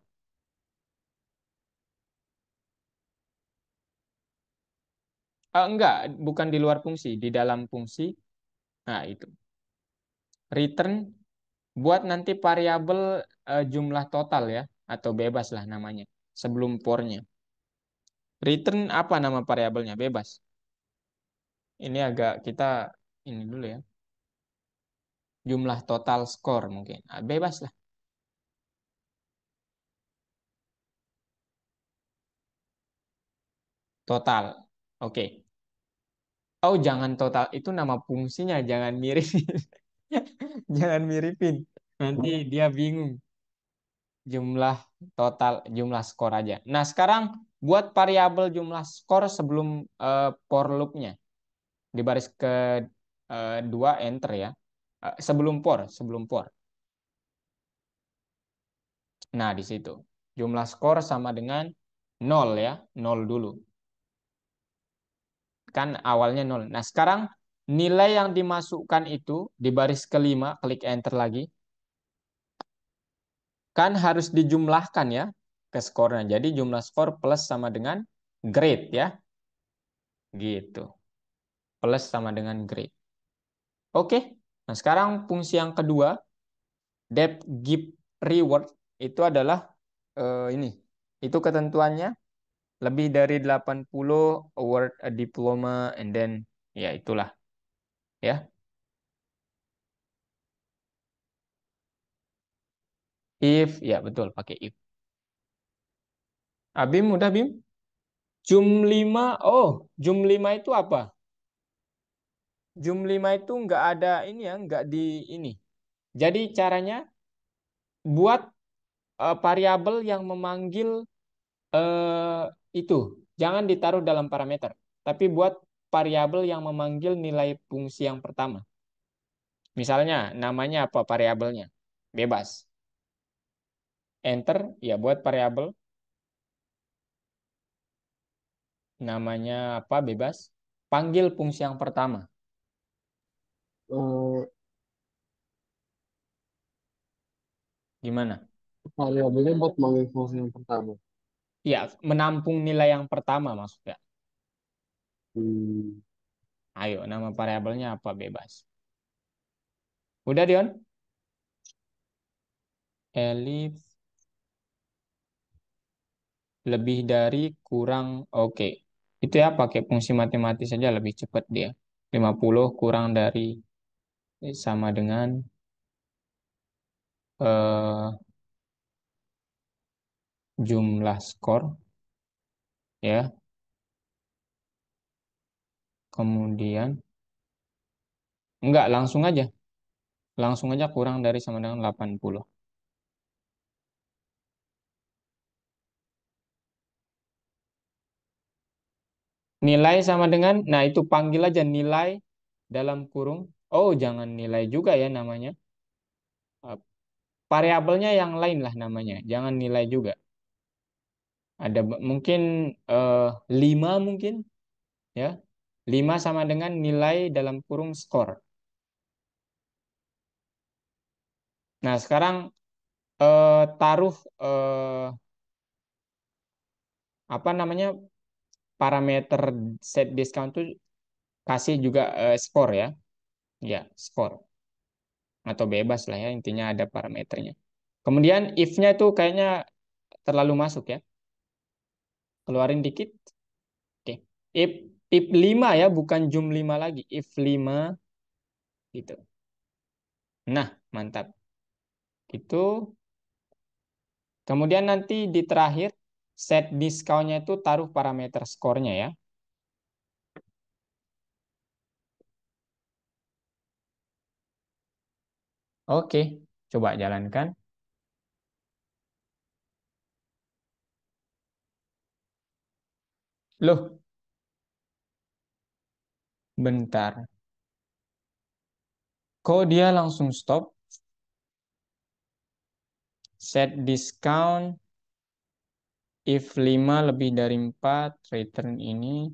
Enggak, bukan di luar fungsi, di dalam fungsi. Nah, itu. Return buat nanti variabel jumlah total ya, atau bebas lah namanya, sebelum for-nya. Return apa nama variabelnya? Bebas. Ini agak kita ini dulu ya. Jumlah total skor mungkin. Bebas lah. Total. Oke. Oh, jangan total. Itu nama fungsinya. Jangan mirip. Jangan miripin. Nanti dia bingung jumlah total, jumlah skor aja. Nah, sekarang buat variabel jumlah skor sebelum for loop-nya di baris ke dua enter ya. Sebelum for. Nah, di situ jumlah skor sama dengan 0 ya, 0 dulu. Kan awalnya 0. Nah, sekarang nilai yang dimasukkan itu di baris kelima, klik enter lagi. Kan harus dijumlahkan ya ke skornya. Jadi jumlah skor plus sama dengan grade ya. Gitu. Plus sama dengan grade. Oke. Nah, sekarang fungsi yang kedua, depth give reward itu adalah ini. Itu ketentuannya lebih dari 80 award a diploma and then ya itulah ya. If ya betul pakai if. Bim udah Bim? Jum 5. Oh, jum 5 itu apa? Jum 5 itu nggak ada ini ya, nggak di ini. Jadi caranya buat variabel yang memanggil itu. Jangan ditaruh dalam parameter, tapi buat variabel yang memanggil nilai fungsi yang pertama. Misalnya namanya apa variabelnya? Bebas. Enter ya buat variabel namanya apa bebas. Panggil fungsi yang pertama. Eh, Gimana? variabelnya buat manggil fungsi yang pertama. Ya, menampung nilai yang pertama maksudnya. Hmm, Ayo, nama variabelnya apa bebas. Udah Dion? Elif lebih dari kurang oke. Itu ya pakai fungsi matematis saja lebih cepat dia. 50 kurang dari sama dengan eh, jumlah skor ya. Kemudian enggak langsung aja. Langsung aja kurang dari sama dengan 80. Nilai sama dengan, nah itu panggil aja nilai dalam kurung. Oh, jangan nilai juga ya namanya. Eh, Variabelnya yang lain lah namanya. Jangan nilai juga. Ada mungkin 5 mungkin ya. 5 sama dengan nilai dalam kurung skor. Nah, sekarang taruh apa namanya parameter set discount itu kasih juga skor ya. Ya, skor atau bebas lah ya intinya ada parameternya. Kemudian if-nya itu kayaknya terlalu masuk ya. Keluarin dikit. Oke. If if 5 ya bukan jum 5 lagi. If 5 gitu. Nah, mantap. Gitu. Kemudian nanti di terakhir set discount-nya itu taruh parameter skornya ya. Oke, coba jalankan. Loh, bentar. Kok dia langsung stop? Set discount if 5 lebih dari 4 return ini.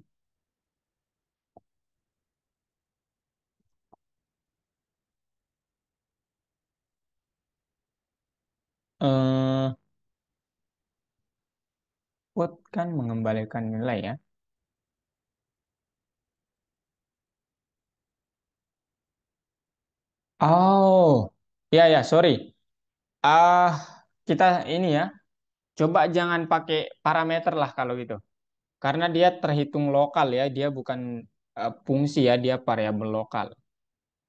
Eh, Quote kan mengembalikan nilai ya. Oh, ya ya, sorry. Ah, kita ini ya, coba jangan pakai parameter lah kalau gitu. Karena dia terhitung lokal ya, dia bukan fungsi ya, dia variabel lokal.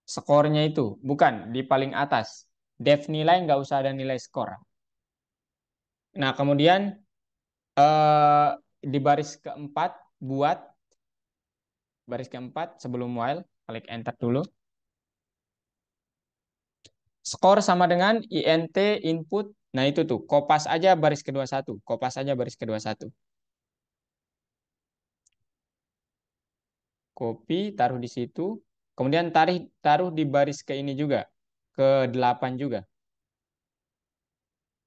Skornya itu, bukan di paling atas. Def nilai nggak usah ada nilai skor. Nah, kemudian eh, di buat baris keempat sebelum while, klik enter dulu. Skor sama dengan int input. Nah itu tuh, kopas aja baris kedua satu. Kopas aja baris kedua satu. Copy, taruh di situ. Kemudian taruh di baris ke ini juga. Ke 8 juga.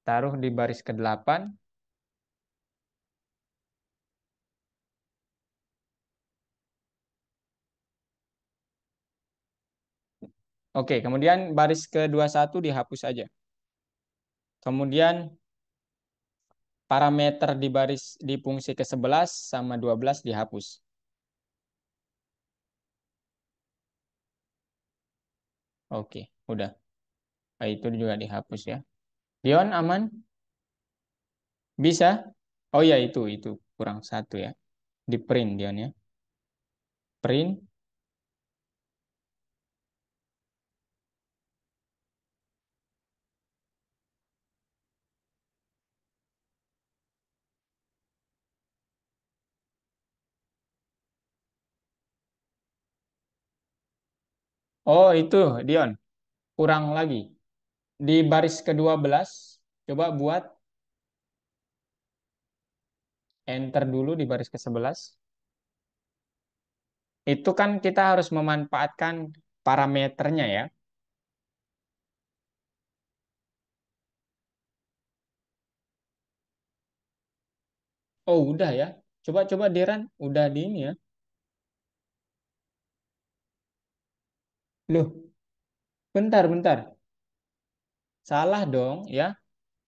Taruh di baris ke 8. Oke, kemudian baris ke 21 dihapus aja. Kemudian parameter di baris di fungsi ke-11 sama 12 dihapus. Oke, udah. Nah, itu juga dihapus ya. Dion aman? Bisa? Oh ya itu kurang satu ya. Di print Dion ya. Print. Oh itu Dion, kurang lagi. Di baris ke-12 coba buat enter dulu di baris ke-11. Itu kan kita harus memanfaatkan parameternya ya. Oh udah ya. Coba Diran, udah di ini ya. Loh, bentar. Salah dong ya.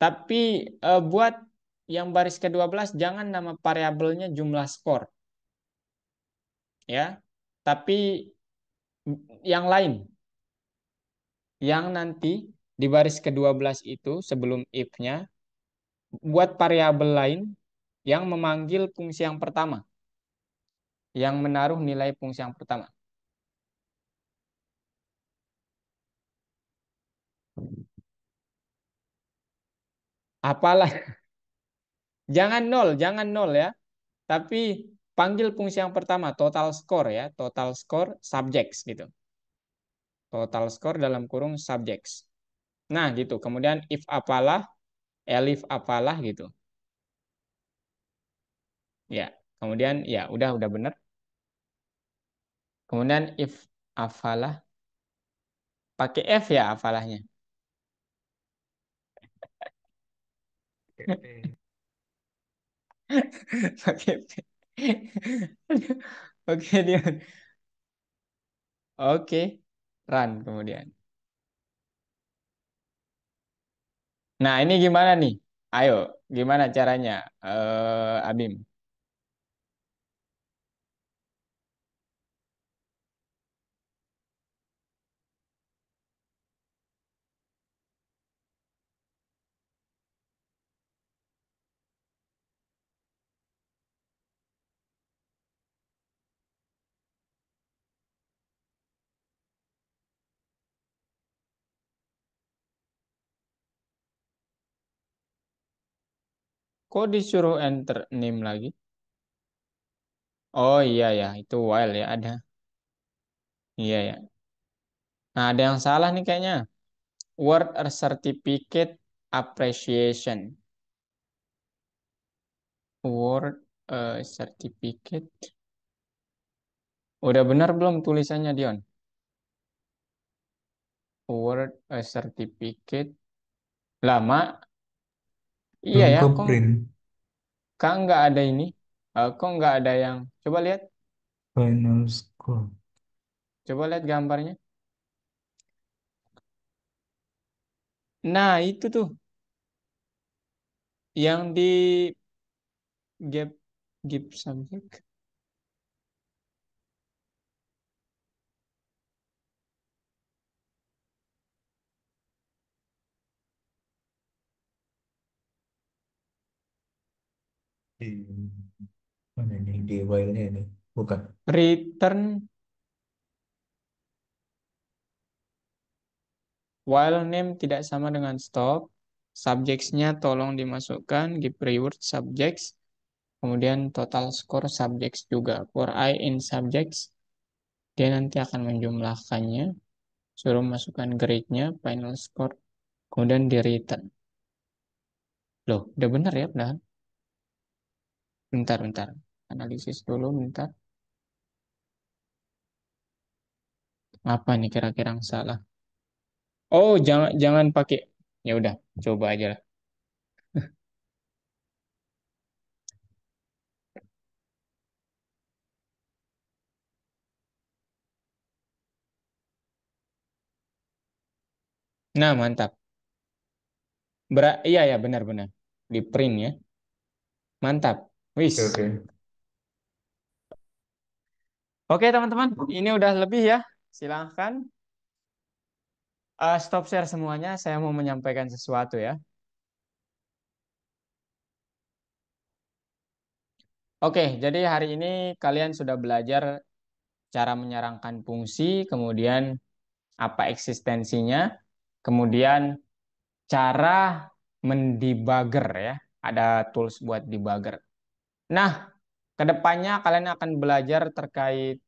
Tapi buat yang baris ke-12 jangan nama variabelnya jumlah skor ya. Tapi yang lain yang nanti di baris ke-12 itu sebelum if-nya buat variabel lain yang memanggil fungsi yang pertama, yang menaruh nilai fungsi yang pertama. Apalah, jangan nol ya. Tapi panggil fungsi yang pertama, total score ya, total score subjects gitu. Total score dalam kurung subjects. Nah gitu, kemudian if apalah, elif apalah gitu. Ya, kemudian ya udah benar. Kemudian if apalah, pakai F ya apalahnya. Oke. Pakai P. Oke dia. Oke, run kemudian. Nah ini gimana nih? Ayo, gimana caranya, Abim? Kok disuruh enter name lagi? Oh iya ya, itu while ya ada. Iya ya. Nah ada yang salah nih kayaknya. Word or certificate appreciation. Word certificate. Udah benar belum tulisannya Dion? Word certificate. Lama. Iya Belum ya, ke kok print kak nggak ada ini? Kok nggak ada yang? Coba lihat, final score. coba lihat gambarnya. Nah itu tuh yang di gap gap subject. Di mana ini? Di while-nya ini. Bukan. Return while name tidak sama dengan stop. Subjects-nya tolong dimasukkan, give reward subjects. Kemudian total score subjects juga. For I in subjects, dia nanti akan menjumlahkannya. Suruh masukkan grade-nya, final score, kemudian di return. Loh, udah benar ya, benar. Bentar, bentar. Analisis dulu, bentar. Apa nih kira-kira yang salah? Oh, jangan jangan pakai. Ya udah, coba aja lah. Nah, mantap. Iya ya, benar-benar. Di print ya. Mantap. Wis. Oke, oke. Oke, teman-teman. Ini udah lebih ya. Silahkan stop share semuanya. Saya mau menyampaikan sesuatu ya. Oke, jadi hari ini kalian sudah belajar cara menyerangkan fungsi, kemudian apa eksistensinya, kemudian cara mendebugger ya. Ada tools buat debugger. Nah, kedepannya kalian akan belajar terkait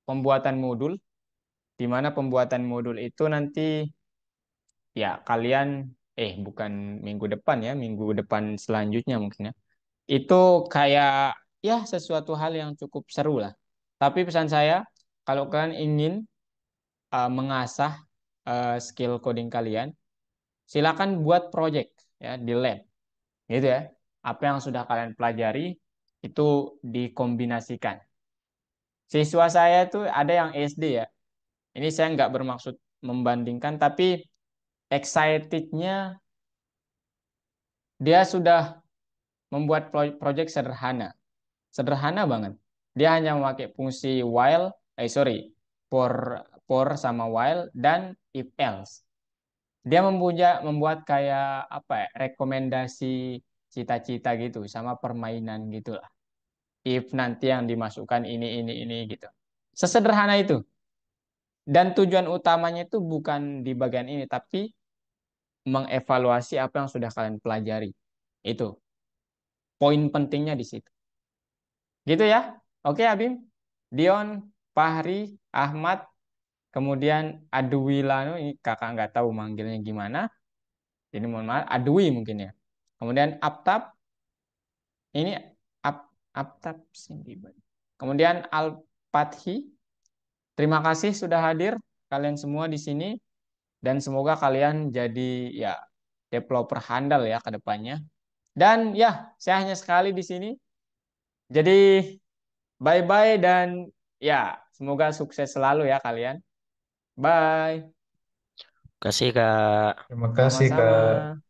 pembuatan modul, di mana pembuatan modul itu nanti ya kalian bukan minggu depan ya, minggu depan selanjutnya mungkin ya. Itu kayak ya sesuatu hal yang cukup seru lah. Tapi pesan saya, kalau kalian ingin mengasah skill coding kalian, silakan buat project ya di lab, gitu ya. Apa yang sudah kalian pelajari itu dikombinasikan. Siswa saya itu ada yang SD ya. Ini saya nggak bermaksud membandingkan, tapi excitednya dia sudah membuat project sederhana. Sederhana banget. Dia hanya memakai fungsi while, for sama while dan if else. Dia membuat kayak apa ya, rekomendasi cita-cita gitu sama permainan gitulah. If nanti yang dimasukkan ini gitu. Sesederhana itu. Dan tujuan utamanya itu bukan di bagian ini, tapi mengevaluasi apa yang sudah kalian pelajari. Itu poin pentingnya di situ. Gitu ya. Oke, Abim. Dion, Fahri, Ahmad, kemudian Adwilano, ini kakak nggak tahu manggilnya gimana. Jadi mohon maaf, Adwi mungkin ya. Kemudian Aptab, ini Aptab Sindiban. Kemudian Al-Fathi, terima kasih sudah hadir kalian semua di sini. Dan semoga kalian jadi ya developer handal ya ke depannya. Dan ya, saya hanya sekali di sini. Jadi bye-bye dan ya semoga sukses selalu ya kalian. Bye. Kasih Kak. Terima kasih, Sama-sama. Kak.